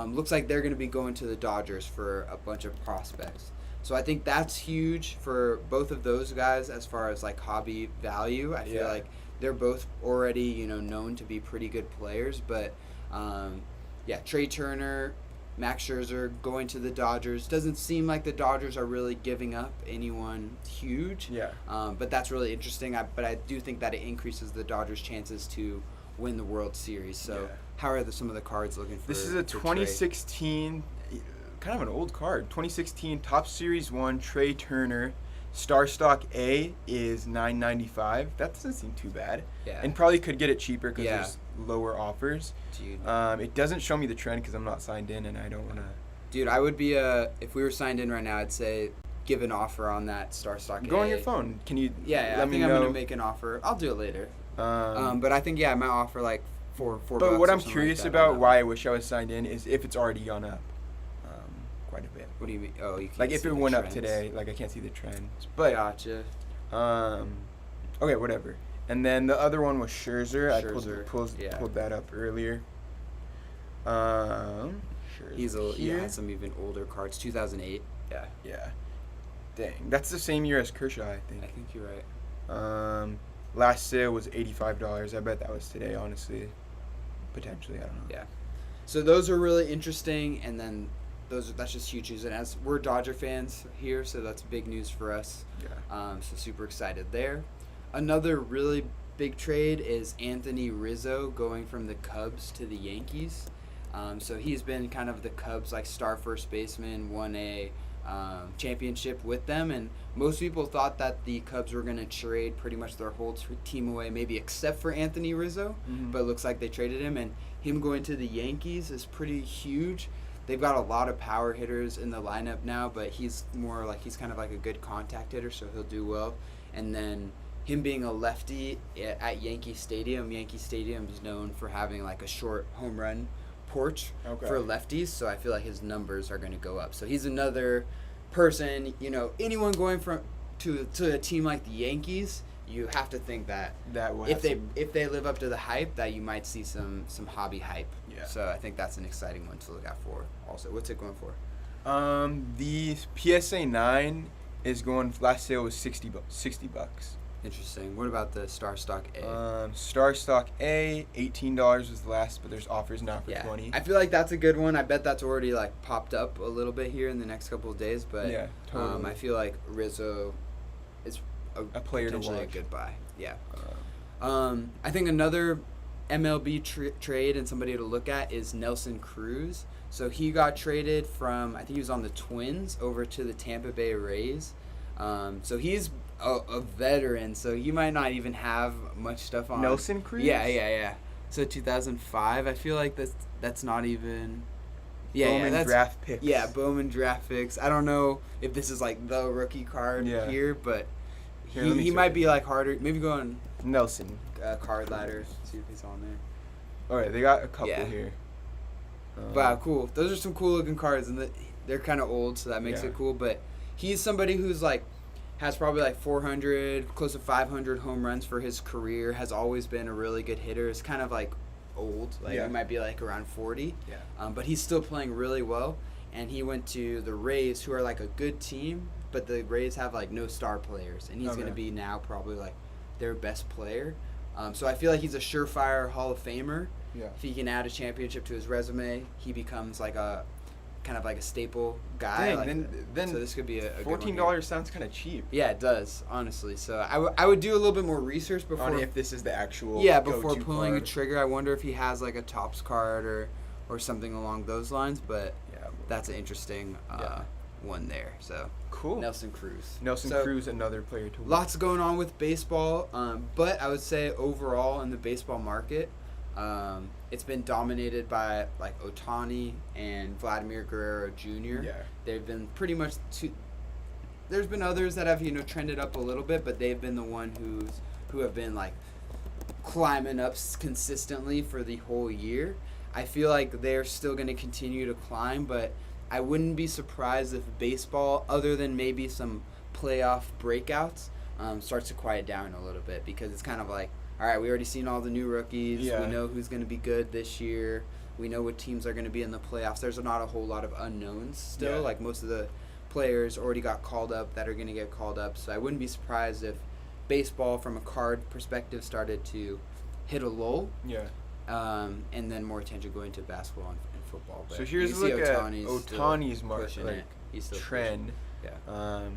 [SPEAKER 2] Looks like they're going to be going to the Dodgers for a bunch of prospects. So I think that's huge for both of those guys as far as like hobby value. I feel like they're both already, known to be pretty good players. But, Trey Turner, Max Scherzer going to the Dodgers. Doesn't seem like the Dodgers are really giving up anyone huge.
[SPEAKER 1] Yeah.
[SPEAKER 2] But that's really interesting. But I do think that it increases the Dodgers' chances to win the World Series. So how are some of the cards looking for?
[SPEAKER 1] This is a 2016, kind of an old card. 2016 Topps Series 1 Trey Turner. Star Stock A is $9.95. That doesn't seem too bad.
[SPEAKER 2] Yeah.
[SPEAKER 1] And probably could get it cheaper because there's lower offers.
[SPEAKER 2] Dude.
[SPEAKER 1] It doesn't show me the trend because I'm not signed in and I don't want to.
[SPEAKER 2] Dude, I would be if we were signed in right now, I'd say give an offer on that Star Stock A.
[SPEAKER 1] Go on your phone. Can you?
[SPEAKER 2] Yeah, I think I'm gonna make an offer. I'll do it later. But I think I might offer like four.
[SPEAKER 1] But what I'm curious about, why I wish I was signed in, is if it's already gone up, quite a bit.
[SPEAKER 2] What do you mean? Oh, you can't.
[SPEAKER 1] Like if
[SPEAKER 2] see
[SPEAKER 1] it
[SPEAKER 2] the
[SPEAKER 1] went
[SPEAKER 2] trends.
[SPEAKER 1] up today, like I can't see the trends. But
[SPEAKER 2] gotcha.
[SPEAKER 1] Okay, whatever. And then the other one was Scherzer. I pulled that up earlier. Scherzer.
[SPEAKER 2] He had some even older cards. 2008.
[SPEAKER 1] Yeah. Dang, that's the same year as Kershaw, I think.
[SPEAKER 2] I think you're right.
[SPEAKER 1] Last sale was $85. I bet that was today, honestly. Potentially, I don't know.
[SPEAKER 2] Yeah. So those are really interesting, and then that's just huge news. And as we're Dodger fans here, so that's big news for us.
[SPEAKER 1] Yeah.
[SPEAKER 2] So super excited there. Another really big trade is Anthony Rizzo going from the Cubs to the Yankees. So he's been kind of the Cubs' like star first baseman, won a championship with them, and most people thought that the Cubs were going to trade pretty much their whole team away, maybe except for Anthony Rizzo, but it looks like they traded him, and him going to the Yankees is pretty huge. They've got a lot of power hitters in the lineup now, but he's kind of like a good contact hitter, so he'll do well. And then him being a lefty at Yankee Stadium is known for having like a short home run porch for lefties, so I feel like his numbers are going to go up. So he's another person, anyone going to a team like the Yankees, you have to think that if they live up to the hype, that you might see some hobby hype.
[SPEAKER 1] Yeah.
[SPEAKER 2] So I think that's an exciting one to look out for. Also, what's it going for?
[SPEAKER 1] The PSA 9 is going. Last sale was $60.
[SPEAKER 2] Interesting. What about the Star Stock A?
[SPEAKER 1] Star Stock A, $18 was the last, but there's offers now for $20.
[SPEAKER 2] I feel like that's a good one. I bet that's already like popped up a little bit here in the next couple of days, but
[SPEAKER 1] yeah, totally.
[SPEAKER 2] I feel like Rizzo is
[SPEAKER 1] a player to watch.
[SPEAKER 2] A good buy. Yeah. I think another MLB trade and somebody to look at is Nelson Cruz. So he got traded from, I think he was on the Twins, over to the Tampa Bay Rays. So he's a veteran, so he might not even have much stuff on.
[SPEAKER 1] Nelson Cruz?
[SPEAKER 2] Yeah. So 2005, I feel like that's not even.
[SPEAKER 1] Bowman draft picks.
[SPEAKER 2] Yeah, Bowman draft picks. I don't know if this is like the rookie card here, but he might be like harder. Maybe go on
[SPEAKER 1] Nelson
[SPEAKER 2] card ladder, see if he's on there.
[SPEAKER 1] All right, they got a couple here.
[SPEAKER 2] Wow, cool. Those are some cool looking cards, and they're kind of old, so that makes
[SPEAKER 1] Yeah.
[SPEAKER 2] it cool. But he's somebody who's like has probably like 400, close to 500 home runs for his career. Has always been a really good hitter. Is kind of like old, like
[SPEAKER 1] Yeah.
[SPEAKER 2] he might be like around 40.
[SPEAKER 1] Yeah.
[SPEAKER 2] But he's still playing really well. And he went to the Rays, who are like a good team, but the Rays have like no star players, and he's
[SPEAKER 1] Okay.
[SPEAKER 2] going to be now probably like their best player. So I feel like he's a surefire Hall of Famer.
[SPEAKER 1] Yeah.
[SPEAKER 2] If he can add a championship to his resume, he becomes like a kind of like a staple guy.
[SPEAKER 1] Dang,
[SPEAKER 2] Like,
[SPEAKER 1] then
[SPEAKER 2] so this could be a good one
[SPEAKER 1] $14
[SPEAKER 2] here.
[SPEAKER 1] sounds kind of cheap.
[SPEAKER 2] Yeah, it does, honestly. So I would do a little bit more research before.
[SPEAKER 1] On if this is the actual
[SPEAKER 2] Before
[SPEAKER 1] go-to
[SPEAKER 2] pulling a
[SPEAKER 1] card.
[SPEAKER 2] trigger. I wonder if he has like a Topps card or something along those lines. But
[SPEAKER 1] Yeah.
[SPEAKER 2] that's an interesting one there. So
[SPEAKER 1] Cool.
[SPEAKER 2] Nelson Cruz.
[SPEAKER 1] Nelson
[SPEAKER 2] So,
[SPEAKER 1] Cruz, another player to watch.
[SPEAKER 2] Lots going on with baseball, but I would say overall in the baseball market, it's been dominated by like Ohtani and Vladimir Guerrero Jr.
[SPEAKER 1] Yeah.
[SPEAKER 2] They've been pretty much there's been others that have trended up a little bit, but they've been the one who have been like climbing up consistently for the whole year. I feel like they're still going to continue to climb, but I wouldn't be surprised if baseball, other than maybe some playoff breakouts, starts to quiet down a little bit, because it's kind of like, all right, we already seen all the new rookies.
[SPEAKER 1] Yeah.
[SPEAKER 2] We know who's going to be good this year. We know what teams are going to be in the playoffs. There's not a whole lot of unknowns still.
[SPEAKER 1] Yeah.
[SPEAKER 2] Like most of the players already got called up that are going to get called up. So I wouldn't be surprised if baseball, from a card perspective, started to hit a lull.
[SPEAKER 1] Yeah.
[SPEAKER 2] And then more attention going to basketball and football. But
[SPEAKER 1] So here's
[SPEAKER 2] you
[SPEAKER 1] a
[SPEAKER 2] can
[SPEAKER 1] look
[SPEAKER 2] see
[SPEAKER 1] at
[SPEAKER 2] still
[SPEAKER 1] Ohtani's mark,
[SPEAKER 2] pushing
[SPEAKER 1] like
[SPEAKER 2] it. He's still
[SPEAKER 1] trend.
[SPEAKER 2] pushing. Yeah.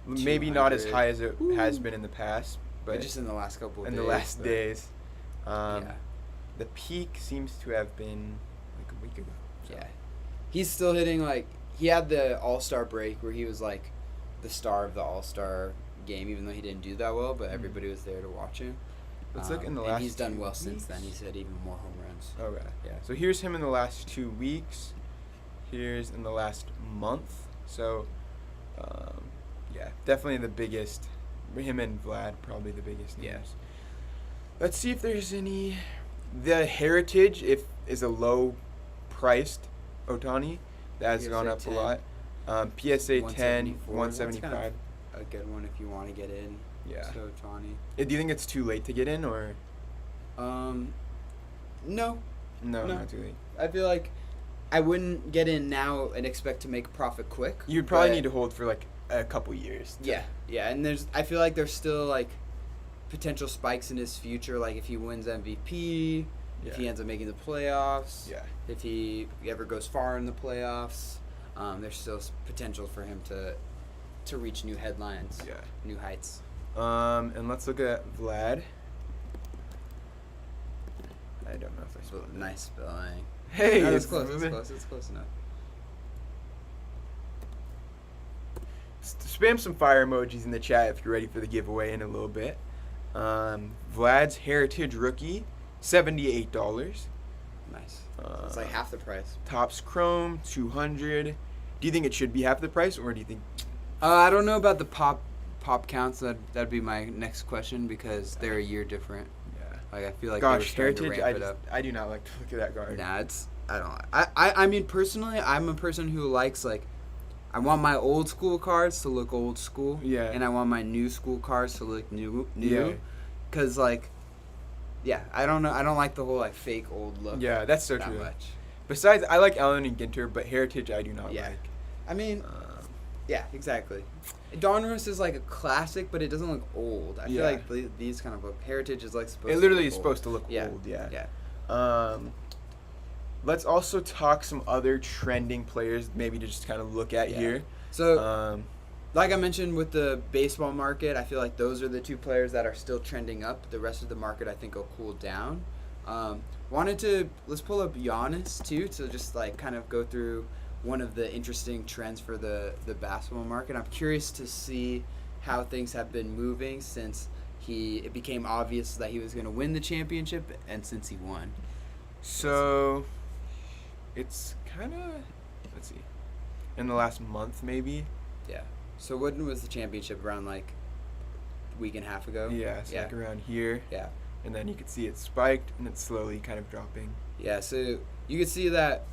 [SPEAKER 1] Maybe not as
[SPEAKER 2] 200.
[SPEAKER 1] high as it has been in the past,
[SPEAKER 2] But
[SPEAKER 1] but
[SPEAKER 2] just in the last couple of
[SPEAKER 1] in
[SPEAKER 2] days.
[SPEAKER 1] the last
[SPEAKER 2] but-
[SPEAKER 1] days.
[SPEAKER 2] Yeah.
[SPEAKER 1] The peak seems to have been like a week ago. So.
[SPEAKER 2] Yeah. He's still hitting, like, he had the All-Star break where he was, like, the star of the All-Star game, even though he didn't do that well, but everybody was there to watch him.
[SPEAKER 1] Let's look in the
[SPEAKER 2] and
[SPEAKER 1] last
[SPEAKER 2] he's done
[SPEAKER 1] 2
[SPEAKER 2] well since then.
[SPEAKER 1] weeks.
[SPEAKER 2] He's hit even more home runs.
[SPEAKER 1] Okay.
[SPEAKER 2] Yeah.
[SPEAKER 1] So here's him in the last 2 weeks. Here's in the last month. So, yeah, definitely the biggest. Him and Vlad, probably the biggest names.
[SPEAKER 2] Yeah.
[SPEAKER 1] Let's see if there's any. The Heritage is a low priced Ohtani that has
[SPEAKER 2] PSA
[SPEAKER 1] gone up
[SPEAKER 2] 10.
[SPEAKER 1] a lot. PSA 10,
[SPEAKER 2] 174.
[SPEAKER 1] 175.
[SPEAKER 2] That's kind of a good one if you want to get in.
[SPEAKER 1] Yeah.
[SPEAKER 2] So Tawny.
[SPEAKER 1] Do you think it's too late to get in, or
[SPEAKER 2] No.
[SPEAKER 1] no,
[SPEAKER 2] No.
[SPEAKER 1] not too late?
[SPEAKER 2] I feel like I wouldn't get in now and expect to make profit quick.
[SPEAKER 1] You'd probably
[SPEAKER 2] but-
[SPEAKER 1] need to hold for like a couple years.
[SPEAKER 2] Yeah, and I feel like there's still like potential spikes in his future, like if he wins MVP, if he
[SPEAKER 1] Yeah.
[SPEAKER 2] ends up making the playoffs,
[SPEAKER 1] Yeah.
[SPEAKER 2] if he ever goes far in the playoffs, there's still potential for him to reach new headlines,
[SPEAKER 1] Yeah.
[SPEAKER 2] new heights.
[SPEAKER 1] And let's look at Vlad. I don't know if I spelled that.
[SPEAKER 2] Nice spelling.
[SPEAKER 1] Hey,
[SPEAKER 2] No,
[SPEAKER 1] it's
[SPEAKER 2] it's close.
[SPEAKER 1] moving.
[SPEAKER 2] It's close enough.
[SPEAKER 1] Spam some fire emojis in the chat if you're ready for the giveaway in a little bit. Vlad's Heritage Rookie, $78.
[SPEAKER 2] Nice. So it's like half the price.
[SPEAKER 1] Topps Chrome, $200. Do you think it should be half the price, or do you think?
[SPEAKER 2] I don't know about the pop counts. That'd be my next question, because they're a year different.
[SPEAKER 1] Yeah.
[SPEAKER 2] Like I feel like they were
[SPEAKER 1] Gosh,
[SPEAKER 2] starting
[SPEAKER 1] Heritage.
[SPEAKER 2] to ramp it up.
[SPEAKER 1] I do not like to look at that card.
[SPEAKER 2] Nah, I mean, personally, I'm a person who likes, like, I want my old school cards to look old school.
[SPEAKER 1] Yeah.
[SPEAKER 2] And I want my new school cards to look new.
[SPEAKER 1] Yeah.
[SPEAKER 2] Cause like, yeah, I don't know. I don't like the whole like fake old look.
[SPEAKER 1] Yeah, that's so
[SPEAKER 2] that
[SPEAKER 1] true.
[SPEAKER 2] much.
[SPEAKER 1] Besides, I like Allen and Ginter, but Heritage I do not
[SPEAKER 2] Yeah.
[SPEAKER 1] like.
[SPEAKER 2] I mean, yeah, exactly. Donruss is like a classic, but it doesn't look old. I feel
[SPEAKER 1] Yeah.
[SPEAKER 2] like these kind of look. Heritage is like supposed.
[SPEAKER 1] It literally
[SPEAKER 2] to
[SPEAKER 1] is
[SPEAKER 2] look
[SPEAKER 1] supposed to look
[SPEAKER 2] Yeah.
[SPEAKER 1] old. Yeah.
[SPEAKER 2] Yeah.
[SPEAKER 1] Let's also talk some other trending players, maybe to just kind of look at
[SPEAKER 2] Yeah.
[SPEAKER 1] here.
[SPEAKER 2] So, like I mentioned with the baseball market, I feel like those are the two players that are still trending up. The rest of the market, I think, will cool down. Let's pull up Giannis too, to just like kind of go through one of the interesting trends for the basketball market. I'm curious to see how things have been moving since it became obvious that he was going to win the championship, and since he won.
[SPEAKER 1] So, it's kind of, let's see, in the last month maybe.
[SPEAKER 2] Yeah. So when was the championship? Around like a week and a half ago?
[SPEAKER 1] Yeah, it's like around here.
[SPEAKER 2] Yeah.
[SPEAKER 1] And then you could see it spiked and it's slowly kind of dropping.
[SPEAKER 2] Yeah, so you can see that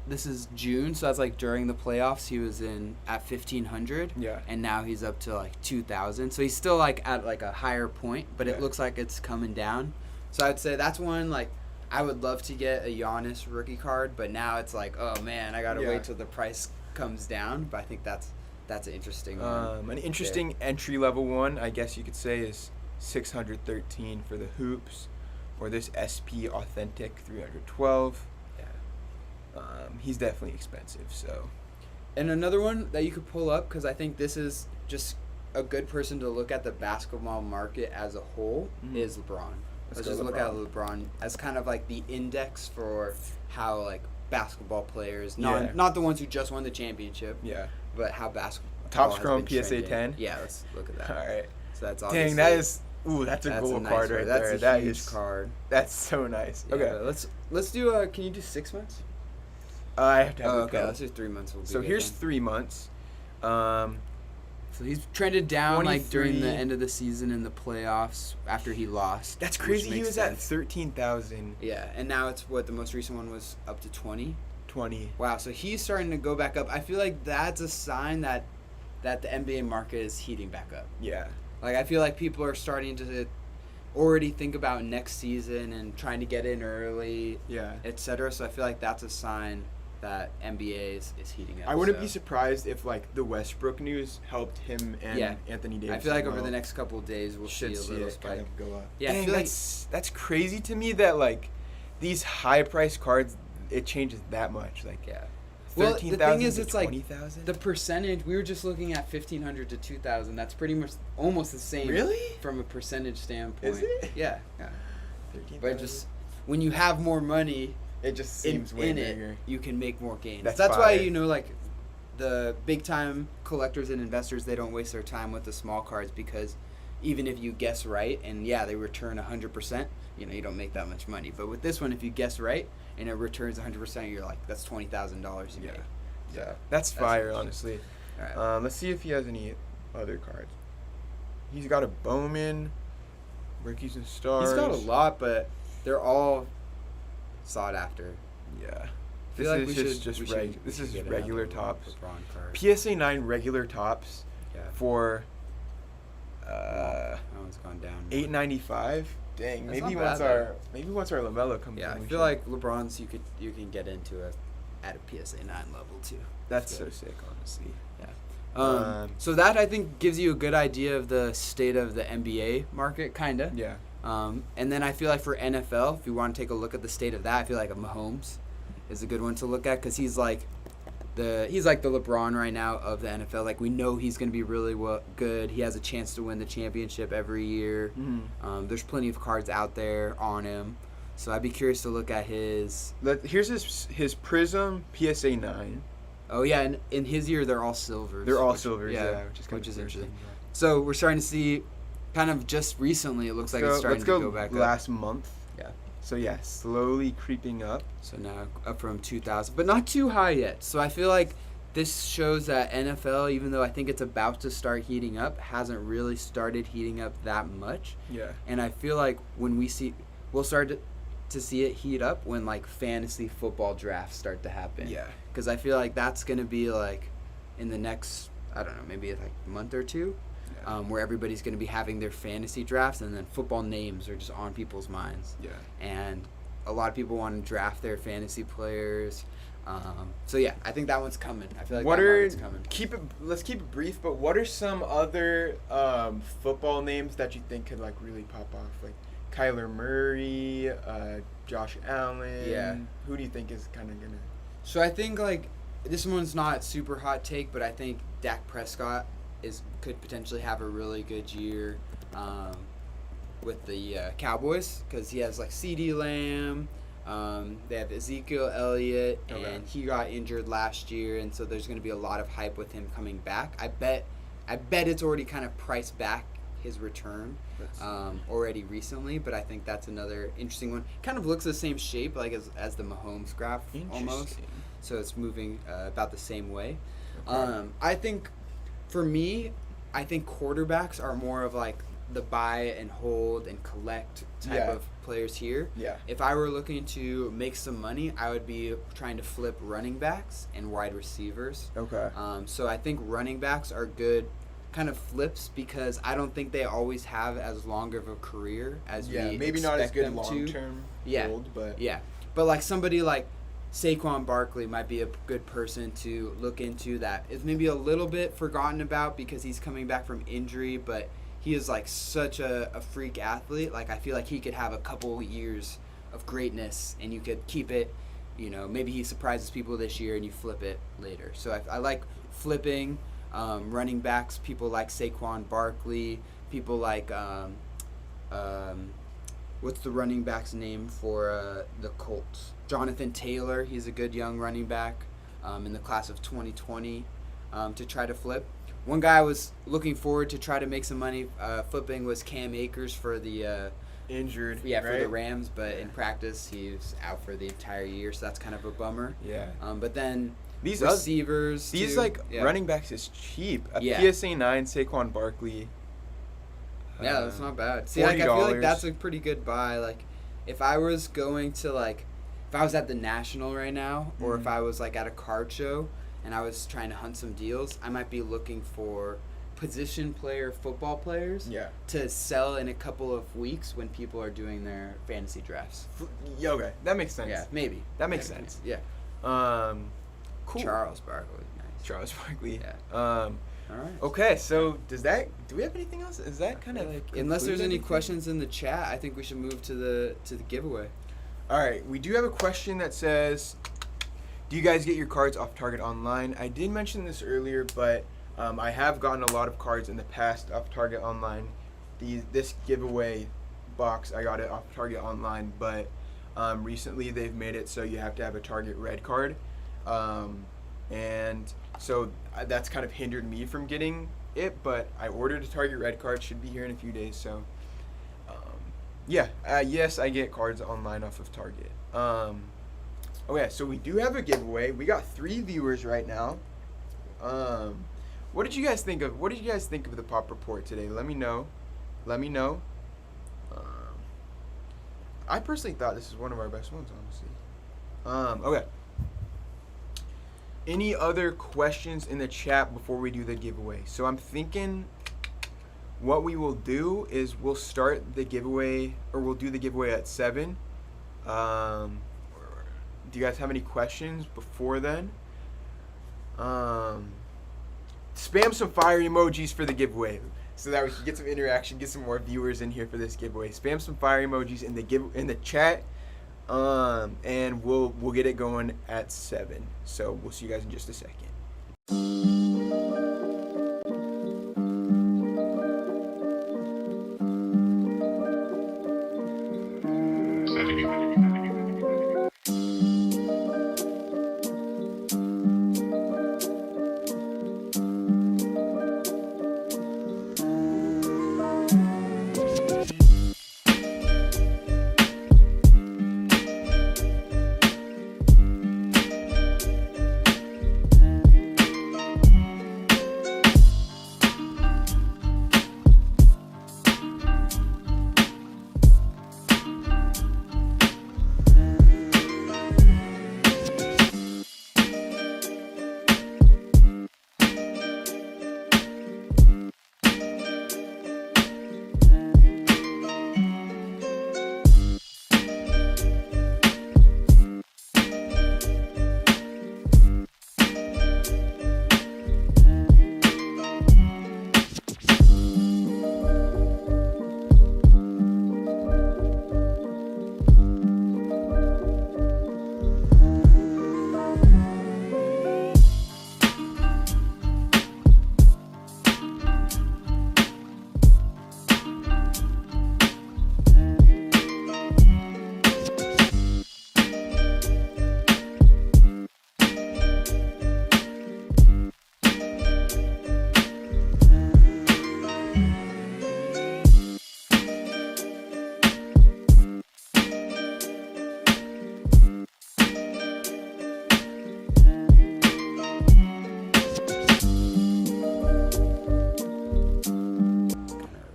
[SPEAKER 2] this is June, so that's like during the playoffs. He was at 1,500.
[SPEAKER 1] Yeah.
[SPEAKER 2] And now he's up to like 2,000. So he's still like at like a higher point, but it looks like it's coming down. So I'd say that's one like I would love to get a Giannis rookie card, but now it's like, oh man, I gotta wait till the price comes down. But I think that's an interesting one.
[SPEAKER 1] An interesting entry level one, I guess you could say, is 613 for the hoops, or this SP Authentic 312.
[SPEAKER 2] Yeah.
[SPEAKER 1] He's definitely expensive. So.
[SPEAKER 2] And another one that you could pull up, because I think this is just a good person to look at the basketball market as a whole, is LeBron. Let's just look at LeBron as kind of like the index for how like basketball players, not the ones who just won the championship, but how basketball
[SPEAKER 1] top score on PSA
[SPEAKER 2] trending.
[SPEAKER 1] 10.
[SPEAKER 2] Yeah, let's look at that.
[SPEAKER 1] All right.
[SPEAKER 2] So that's
[SPEAKER 1] dang, that's a gold
[SPEAKER 2] nice
[SPEAKER 1] card right there.
[SPEAKER 2] That's a huge card.
[SPEAKER 1] That's so nice.
[SPEAKER 2] Yeah,
[SPEAKER 1] okay,
[SPEAKER 2] let's do. Can you do 6 months?
[SPEAKER 1] I have to have
[SPEAKER 2] okay, let's do 3 months.
[SPEAKER 1] So here's 3 months.
[SPEAKER 2] So he's trended down like during the end of the season in the playoffs after he lost.
[SPEAKER 1] That's crazy. He was at 13,000.
[SPEAKER 2] Yeah, and now it's what the most recent one was up to 20.
[SPEAKER 1] 20.
[SPEAKER 2] Wow, so he's starting to go back up. I feel like that's a sign that the NBA market is heating back up.
[SPEAKER 1] Yeah.
[SPEAKER 2] Like I feel like people are starting to already think about next season and trying to get in early.
[SPEAKER 1] Yeah.
[SPEAKER 2] Etc. So I feel like that's a sign that NBA is heating up.
[SPEAKER 1] I wouldn't be surprised if like the Westbrook news helped him and Anthony Davis.
[SPEAKER 2] I feel like over the next couple of days we'll see a little spike
[SPEAKER 1] kind of go up.
[SPEAKER 2] Yeah,
[SPEAKER 1] dang,
[SPEAKER 2] I feel
[SPEAKER 1] that's crazy to me that like these high price cards it changes that much. Like
[SPEAKER 2] well, the thing is, it's
[SPEAKER 1] 20,000?
[SPEAKER 2] like the percentage. We were just looking at 1,500 to 2,000. That's pretty much almost the same.
[SPEAKER 1] Really?
[SPEAKER 2] From a percentage standpoint.
[SPEAKER 1] Is it?
[SPEAKER 2] Yeah.
[SPEAKER 1] 13,000.
[SPEAKER 2] But just when you have more money,
[SPEAKER 1] it just seems way
[SPEAKER 2] in
[SPEAKER 1] bigger.
[SPEAKER 2] it, you can make more gains.
[SPEAKER 1] That's
[SPEAKER 2] why like the big time collectors and investors, they don't waste their time with the small cards, because even if you guess right and they return 100%, you don't make that much money. But with this one, if you guess right and it returns 100%, you're like, that's $20,000 you make.
[SPEAKER 1] Yeah, that's fire,
[SPEAKER 2] huge.
[SPEAKER 1] honestly.
[SPEAKER 2] All right.
[SPEAKER 1] Let's see if he has any other cards. He's got a Bowman, Rookies and Stars.
[SPEAKER 2] He's got a lot, but they're all sought after.
[SPEAKER 1] Yeah.
[SPEAKER 2] This
[SPEAKER 1] is regular tops.
[SPEAKER 2] Card.
[SPEAKER 1] PSA 9 regular tops for
[SPEAKER 2] that one's gone down.
[SPEAKER 1] $8.95. Dang,
[SPEAKER 2] That's
[SPEAKER 1] maybe
[SPEAKER 2] not
[SPEAKER 1] once our LaMelo comes in.
[SPEAKER 2] Yeah, I feel like LeBron's you can get into it at a PSA 9 level too.
[SPEAKER 1] That's so sick, honestly.
[SPEAKER 2] Yeah. So that I think gives you a good idea of the state of the NBA market, kinda.
[SPEAKER 1] Yeah.
[SPEAKER 2] And then I feel like for NFL, if you want to take a look at the state of that, I feel like a Mahomes is a good one to look at, because he's like the LeBron right now of the NFL. Like, we know he's going to be really good. He has a chance to win the championship every year.
[SPEAKER 1] Mm-hmm.
[SPEAKER 2] There's plenty of cards out there on him. So I'd be curious to look at his...
[SPEAKER 1] Here's his Prism PSA 9.
[SPEAKER 2] Oh, yeah, and in his year, they're all silvers.
[SPEAKER 1] They're all silvers,
[SPEAKER 2] which is interesting. So we're starting to see, kind of just recently, it looks like it's starting to go back up.
[SPEAKER 1] Last month.
[SPEAKER 2] Yeah.
[SPEAKER 1] So, slowly creeping up.
[SPEAKER 2] So now up from 2,000, but not too high yet. So I feel like this shows that NFL, even though I think it's about to start heating up, hasn't really started heating up that much.
[SPEAKER 1] Yeah.
[SPEAKER 2] And I feel like we'll start to see it heat up when like fantasy football drafts start to happen.
[SPEAKER 1] Yeah.
[SPEAKER 2] Because I feel like that's going to be like in the next, I don't know, maybe like a month or two. Where everybody's going to be having their fantasy drafts, and then football names are just on people's minds.
[SPEAKER 1] Yeah.
[SPEAKER 2] And a lot of people want to draft their fantasy players. So I think that one's coming. I feel like that market's coming.
[SPEAKER 1] Let's keep it brief, but what are some other football names that you think could like really pop off? Like Kyler Murray, Josh Allen.
[SPEAKER 2] Yeah.
[SPEAKER 1] Who do you think is kind of gonna?
[SPEAKER 2] So I think like this one's not super hot take, but I think Dak Prescott could potentially have a really good year with the Cowboys, because he has like CeeDee Lamb. They have Ezekiel Elliott, and he got injured last year, and so there's going to be a lot of hype with him coming back. I bet it's already kind of priced back his return already recently, but I think that's another interesting one. Kind of looks the same shape like as the Mahomes graph almost, so it's moving about the same way. Okay. I think for me, quarterbacks are more of like the buy and hold and collect type of players here.
[SPEAKER 1] Yeah.
[SPEAKER 2] If I were looking to make some money, I would be trying to flip running backs and wide receivers.
[SPEAKER 1] Okay.
[SPEAKER 2] So I think running backs are good kind of flips because I don't think they always have as long of a career as we
[SPEAKER 1] maybe not as good
[SPEAKER 2] expect them
[SPEAKER 1] long
[SPEAKER 2] to.
[SPEAKER 1] term
[SPEAKER 2] Yeah.
[SPEAKER 1] hold, but
[SPEAKER 2] But like somebody like Saquon Barkley might be a good person to look into that is maybe a little bit forgotten about because he's coming back from injury, but he is like such a freak athlete. Like I feel like he could have a couple years of greatness and you could keep it, maybe he surprises people this year and you flip it later. So I like flipping running backs, people like Saquon Barkley, people like what's the running back's name for the Colts? Jonathan Taylor. He's a good young running back in the class of 2020 to try to flip. One guy I was looking forward to try to make some money flipping was Cam Akers for the
[SPEAKER 1] injured.
[SPEAKER 2] Yeah, for the Rams, but in practice he was out for the entire year, so that's kind of a bummer.
[SPEAKER 1] Yeah.
[SPEAKER 2] But then
[SPEAKER 1] these
[SPEAKER 2] receivers,
[SPEAKER 1] running backs is cheap. A PSA 9 Saquon Barkley.
[SPEAKER 2] Yeah, that's not bad. See, like I feel like that's a pretty good buy. Like, if I was going to if I was at the National right now, or if I was like at a card show and I was trying to hunt some deals, I might be looking for position player football players to sell in a couple of weeks when people are doing their fantasy drafts.
[SPEAKER 1] Yeah, okay, that makes sense.
[SPEAKER 2] Yeah, maybe.
[SPEAKER 1] That makes sense.
[SPEAKER 2] Yeah.
[SPEAKER 1] Cool.
[SPEAKER 2] Charles Barkley, nice.
[SPEAKER 1] Charles Barkley.
[SPEAKER 2] Yeah. All right.
[SPEAKER 1] Okay, so do we have anything else? Is that kind of
[SPEAKER 2] unless there's any questions in the chat, I think we should move to the giveaway.
[SPEAKER 1] All right, we do have a question that says, do you guys get your cards off Target online? I did mention this earlier, but I have gotten a lot of cards in the past off Target online. This giveaway box, I got it off Target online, but recently they've made it so you have to have a Target Red card. And so that's kind of hindered me from getting it, but I ordered a Target Red card. Should be here in a few days, so yes, I get cards online off of Target. Okay, so we do have a giveaway. We got 3 viewers right now. What did you guys think of the Pop Report today? Let me know. I personally thought this is one of our best ones, honestly. Okay. Any other questions in the chat before we do the giveaway? So I'm thinking what we will do is we'll start the giveaway, or we'll do the giveaway at 7. Do you guys have any questions before then? Spam some fire emojis for the giveaway so that we can get some interaction, get some more viewers in here for this giveaway. Spam some fire emojis in the chat. And we'll get it going at 7. So we'll see you guys in just a second.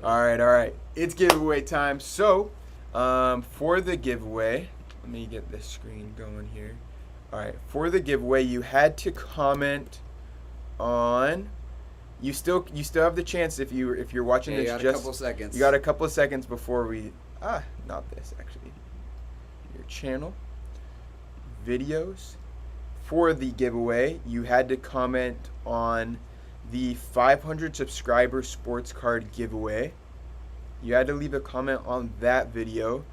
[SPEAKER 1] All right. It's giveaway time. So, for the giveaway, let me get this screen going here. All right, for the giveaway, you had to comment on. You still have the chance if you're watching this.
[SPEAKER 2] You got a couple seconds.
[SPEAKER 1] You got a couple of seconds before we. Not this actually. Your channel. Videos. For the giveaway, you had to comment on the 500 subscriber sports card giveaway. You had to leave a comment on that video,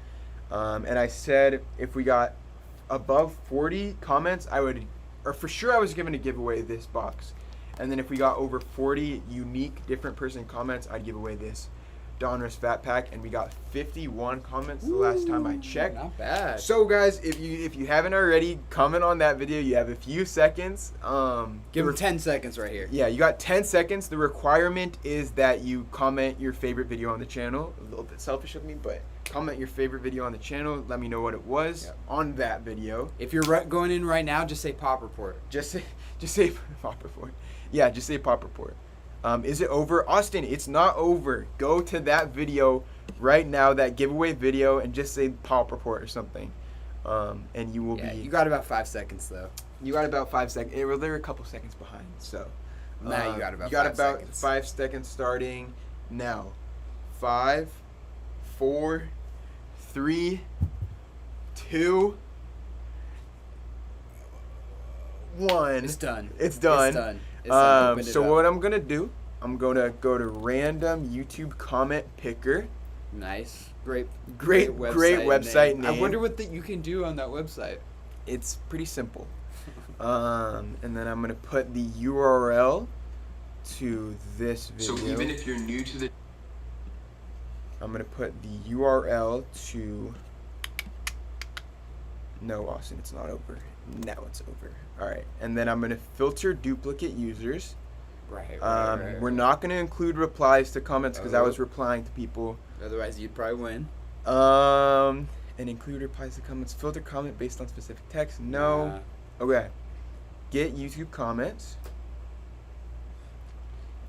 [SPEAKER 1] and I said if we got above 40 comments, I was going to give away this box, and then if we got over 40 unique different person comments, I'd give away this Donruss Fat Pack, and we got 51 comments the last time I checked.
[SPEAKER 2] Not bad.
[SPEAKER 1] So guys, if you haven't already, comment on that video. You have a few seconds.
[SPEAKER 2] Give them 10 seconds right here.
[SPEAKER 1] Yeah, you got 10 seconds. The requirement is that you comment your favorite video on the channel. A little bit selfish of me, but comment your favorite video on the channel. Let me know what it was on that video.
[SPEAKER 2] If you're going in right now, just say Pop Report.
[SPEAKER 1] Just say Pop Report. Yeah, just say Pop Report. Is it over? Austin, it's not over. Go to that video right now, that giveaway video, and just say Pop Report or something. And you will be...
[SPEAKER 2] You got about 5 seconds, though.
[SPEAKER 1] You got about 5 seconds. They're a couple seconds behind, so...
[SPEAKER 2] Now you got about 5 seconds.
[SPEAKER 1] You got about 5 seconds starting now. 5, 4, 3, 2, 1.
[SPEAKER 2] It's done.
[SPEAKER 1] It's done.
[SPEAKER 2] It's done.
[SPEAKER 1] So what I'm gonna do, I'm gonna go to random YouTube comment picker.
[SPEAKER 2] Nice, great
[SPEAKER 1] website name.
[SPEAKER 2] I wonder what you can do on that website.
[SPEAKER 1] It's pretty simple. And then I'm gonna put the URL to this video.
[SPEAKER 3] So even if you're new to the,
[SPEAKER 1] I'm gonna put the URL to. No, Austin, it's not over. Now it's over. All right, and then I'm gonna filter duplicate users.
[SPEAKER 2] Right.
[SPEAKER 1] We're not gonna include replies to comments because I was replying to people.
[SPEAKER 2] Otherwise, you'd probably win.
[SPEAKER 1] And include replies to comments. Filter comment based on specific text. No. Okay. Get YouTube comments.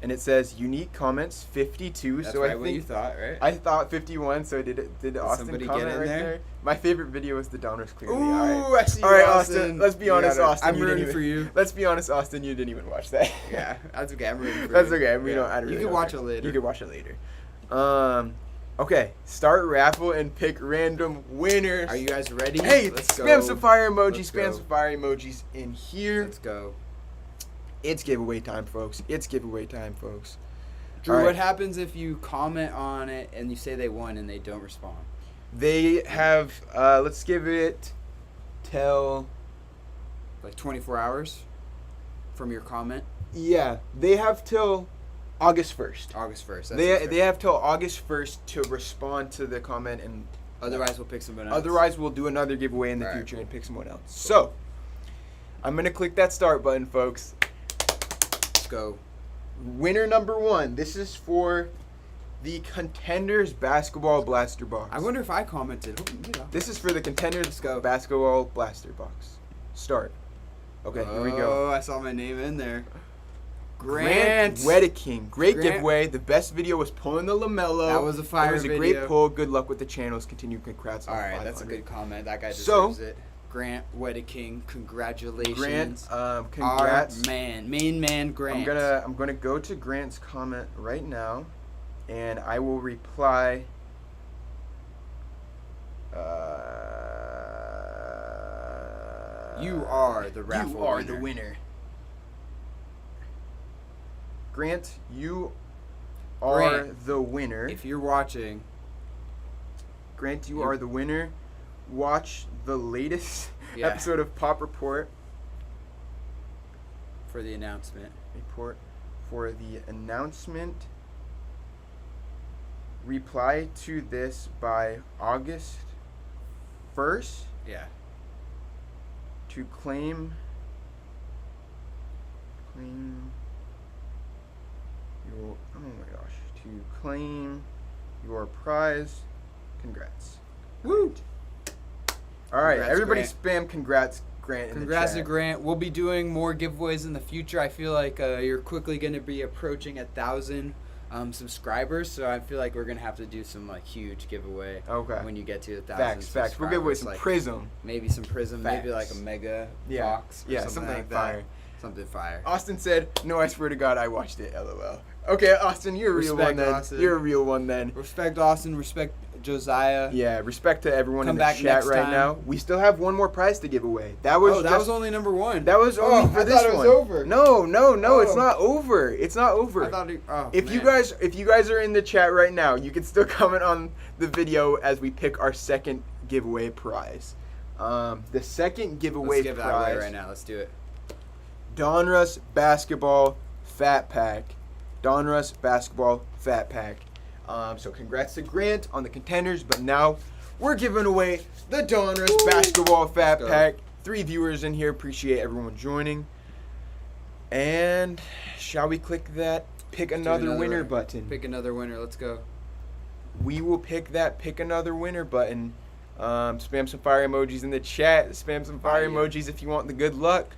[SPEAKER 1] And it says unique comments 52.
[SPEAKER 2] That's
[SPEAKER 1] so
[SPEAKER 2] right,
[SPEAKER 1] I think
[SPEAKER 2] what you thought, right?
[SPEAKER 1] I thought 51. So did Austin
[SPEAKER 2] somebody
[SPEAKER 1] comment
[SPEAKER 2] get in
[SPEAKER 1] right
[SPEAKER 2] there?
[SPEAKER 1] My favorite video was the Donruss clearly.
[SPEAKER 2] Ooh,
[SPEAKER 1] All right.
[SPEAKER 2] I see.
[SPEAKER 1] All right,
[SPEAKER 2] Austin.
[SPEAKER 1] Austin. Let's be honest, Austin.
[SPEAKER 2] I'm rooting for you.
[SPEAKER 1] Let's be honest, Austin. You didn't even watch that.
[SPEAKER 2] Yeah, that's okay. I'm rooting for you.
[SPEAKER 1] That's okay. We don't. I don't
[SPEAKER 2] You
[SPEAKER 1] really
[SPEAKER 2] can
[SPEAKER 1] don't
[SPEAKER 2] watch
[SPEAKER 1] care.
[SPEAKER 2] it later.
[SPEAKER 1] You can watch it later. Okay. Start raffle and pick random winners.
[SPEAKER 2] Are you guys ready?
[SPEAKER 1] Hey,
[SPEAKER 2] Let's
[SPEAKER 1] spam
[SPEAKER 2] go.
[SPEAKER 1] some fire emojis.
[SPEAKER 2] Let's
[SPEAKER 1] Spam
[SPEAKER 2] go.
[SPEAKER 1] some fire emojis in here.
[SPEAKER 2] Let's go.
[SPEAKER 1] It's giveaway time, folks. It's giveaway time, folks.
[SPEAKER 2] Drew,
[SPEAKER 1] All right.
[SPEAKER 2] what happens if you comment on it and you say they won and they don't respond?
[SPEAKER 1] They have. Let's give it till.
[SPEAKER 2] Like 24 hours from your comment?
[SPEAKER 1] Yeah, they have till August 1st.
[SPEAKER 2] August 1st.
[SPEAKER 1] They have till August 1st to respond to the comment, and
[SPEAKER 2] Otherwise, we'll pick someone else.
[SPEAKER 1] otherwise we'll do another giveaway in the
[SPEAKER 2] All right.
[SPEAKER 1] future and pick someone else. So, I'm gonna click that start button, folks.
[SPEAKER 2] Let's go.
[SPEAKER 1] Winner number 1. This is for the Contenders Basketball Blaster Box.
[SPEAKER 2] I wonder if I commented.
[SPEAKER 1] This is for the Contenders
[SPEAKER 2] Let's go.
[SPEAKER 1] Basketball Blaster Box. Start. Okay, here we go.
[SPEAKER 2] Oh, I saw my name in there.
[SPEAKER 1] Grant Wedeking. Great giveaway. The best video was pulling the LaMelo.
[SPEAKER 2] That was a fire
[SPEAKER 1] It was a
[SPEAKER 2] video.
[SPEAKER 1] great pull. Good luck with the channels. Continue. Congrats on
[SPEAKER 2] All right,
[SPEAKER 1] 500.
[SPEAKER 2] that's a good comment. That guy
[SPEAKER 1] So-
[SPEAKER 2] deserves it. Grant Wedeking, congratulations.
[SPEAKER 1] Grant, congrats.
[SPEAKER 2] Our main man Grant.
[SPEAKER 1] I'm gonna go to Grant's comment right now, and I will reply.
[SPEAKER 2] You are the raffle
[SPEAKER 1] You are
[SPEAKER 2] winner.
[SPEAKER 1] the winner. Grant, you are
[SPEAKER 2] Grant,
[SPEAKER 1] the winner.
[SPEAKER 2] If you're watching,
[SPEAKER 1] Grant, you are the winner. Watch the latest episode of Pop Report.
[SPEAKER 2] For the announcement.
[SPEAKER 1] For the announcement. Reply to this by August 1st
[SPEAKER 2] Yeah.
[SPEAKER 1] to claim your to claim your prize. Congrats.
[SPEAKER 2] Woo!
[SPEAKER 1] All right,
[SPEAKER 2] Congrats,
[SPEAKER 1] everybody
[SPEAKER 2] Grant.
[SPEAKER 1] spam congrats Grant in
[SPEAKER 2] Congrats
[SPEAKER 1] the
[SPEAKER 2] to
[SPEAKER 1] chat.
[SPEAKER 2] Grant. We'll be doing more giveaways in the future. I feel like you're quickly going to be approaching 1,000 subscribers, so I feel like we're gonna have to do some like huge giveaway.
[SPEAKER 1] Okay.
[SPEAKER 2] When you get to 1,000
[SPEAKER 1] Facts. We'll give away some
[SPEAKER 2] like,
[SPEAKER 1] Prism.
[SPEAKER 2] Maybe some Prism.
[SPEAKER 1] Facts.
[SPEAKER 2] Maybe like a mega
[SPEAKER 1] Yeah.
[SPEAKER 2] box. Or something like that.
[SPEAKER 1] fire.
[SPEAKER 2] Something fire.
[SPEAKER 1] Austin said, "No, I swear to God, I watched it." LOL. Okay, Austin, you're a real
[SPEAKER 2] Respect,
[SPEAKER 1] one then.
[SPEAKER 2] Austin.
[SPEAKER 1] You're a real one then.
[SPEAKER 2] Respect Austin. Respect Josiah.
[SPEAKER 1] Yeah, respect to everyone
[SPEAKER 2] Come
[SPEAKER 1] in the
[SPEAKER 2] back
[SPEAKER 1] chat
[SPEAKER 2] next
[SPEAKER 1] right
[SPEAKER 2] time.
[SPEAKER 1] now. We still have one more prize to give away. That was
[SPEAKER 2] only number one.
[SPEAKER 1] That was only for
[SPEAKER 2] I
[SPEAKER 1] this
[SPEAKER 2] thought it was
[SPEAKER 1] one.
[SPEAKER 2] over.
[SPEAKER 1] No, it's
[SPEAKER 2] Oh.
[SPEAKER 1] not over. It's not over.
[SPEAKER 2] I thought
[SPEAKER 1] If you guys are in the chat right now, you can still comment on the video as we pick our second giveaway prize. The second giveaway
[SPEAKER 2] Let's give that away
[SPEAKER 1] prize.
[SPEAKER 2] right now. Let's do it.
[SPEAKER 1] Donruss Basketball Fat Pack. Donruss Basketball Fat Pack. So congrats to Grant on the contenders, but now we're giving away the Donruss Basketball Fat
[SPEAKER 2] Let's go.
[SPEAKER 1] Pack. 3 viewers in here. Appreciate everyone joining. And shall we click that pick another winner button?
[SPEAKER 2] Pick another winner. Let's go.
[SPEAKER 1] We will pick that pick another winner button. Spam some fire emojis in the chat. Spam some fire emojis if you want the good luck.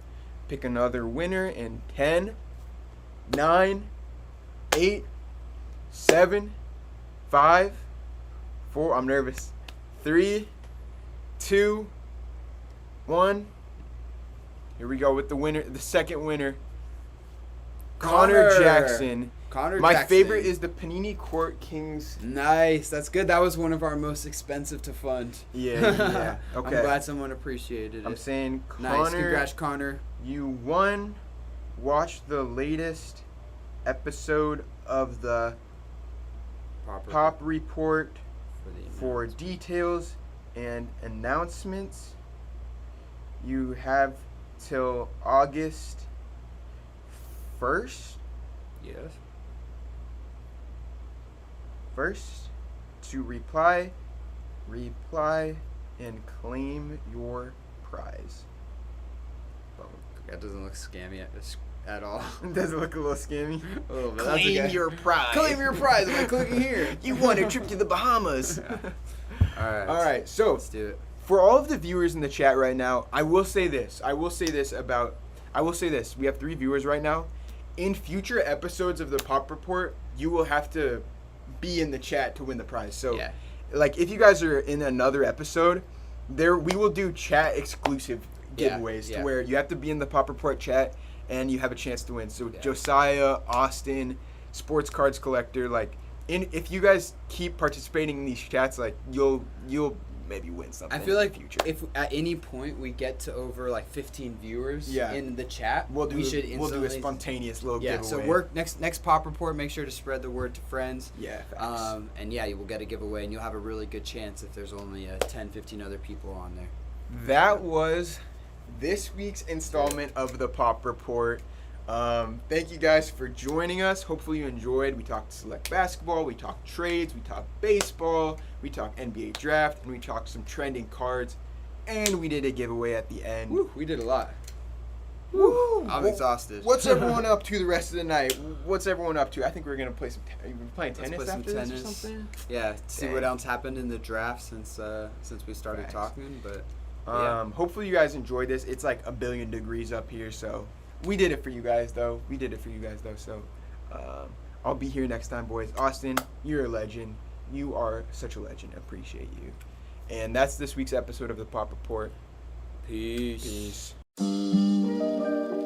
[SPEAKER 1] Pick another winner in 10, 9, 8, 7, 5, 4. I'm nervous. 3, 2, 1. Here we go with the winner, the second winner. Connor Jackson. My favorite is the Panini Court Kings.
[SPEAKER 2] Nice. That's good. That was one of our most expensive to fund.
[SPEAKER 1] Yeah. Okay.
[SPEAKER 2] I'm glad someone appreciated it.
[SPEAKER 1] I'm saying,
[SPEAKER 2] nice.
[SPEAKER 1] Connor,
[SPEAKER 2] Congrats, Connor.
[SPEAKER 1] you won. Watch the latest episode of the Pop Report for details and announcements. You have till August 1st.
[SPEAKER 2] Yes.
[SPEAKER 1] First to reply and claim your prize. Boom.
[SPEAKER 2] That doesn't look scammy at all.
[SPEAKER 1] Does it look a little scammy?
[SPEAKER 2] A little bit.
[SPEAKER 1] Claim
[SPEAKER 2] That's okay.
[SPEAKER 1] your prize.
[SPEAKER 2] Claim your prize by clicking here.
[SPEAKER 1] You won a trip to the Bahamas.
[SPEAKER 2] All
[SPEAKER 1] right. So
[SPEAKER 2] let's do it.
[SPEAKER 1] for all of the viewers in the chat right now, I will say this. We have 3 viewers right now. In future episodes of the Pop Report, you will have to be in the chat to win the prize. So, like, if you guys are in another episode, we will do chat exclusive giveaways to where you have to be in the Pop Report chat and you have a chance to win. So, Josiah, Austin, Sports Cards Collector, like, if you guys keep participating in these chats, like, you'll maybe win something.
[SPEAKER 2] I feel like
[SPEAKER 1] in the future.
[SPEAKER 2] if at any point we get to over like 15 viewers in the chat,
[SPEAKER 1] we'll do a
[SPEAKER 2] spontaneous
[SPEAKER 1] little giveaway.
[SPEAKER 2] So next Pop Report, make sure to spread the word to friends.
[SPEAKER 1] Yeah. Facts.
[SPEAKER 2] And you will get a giveaway, and you'll have a really good chance if there's only 10, 15 other people on there.
[SPEAKER 1] That was this week's installment of the Pop Report. Thank you guys for joining us. Hopefully you enjoyed. We talked select basketball, we talked trades, we talked baseball, we talked NBA draft, and we talked some trending cards, and we did a giveaway at the end.
[SPEAKER 2] Woo, we did a lot.
[SPEAKER 1] Woo!
[SPEAKER 2] I'm exhausted.
[SPEAKER 1] What's everyone up to the rest of the night? What's everyone up to? I think we're gonna play some. Are you playing tennis
[SPEAKER 2] play some
[SPEAKER 1] after
[SPEAKER 2] tennis.
[SPEAKER 1] this or something?
[SPEAKER 2] Yeah, see
[SPEAKER 1] Dang.
[SPEAKER 2] what else happened in the draft since we started talking. But
[SPEAKER 1] hopefully you guys enjoyed this. It's like 1 billion degrees up here, so we did it for you guys though. So I'll be here next time, boys. Austin, you're a legend. You are such a legend. Appreciate you. And that's this week's episode of the Pop Report.
[SPEAKER 2] Peace.
[SPEAKER 1] Peace.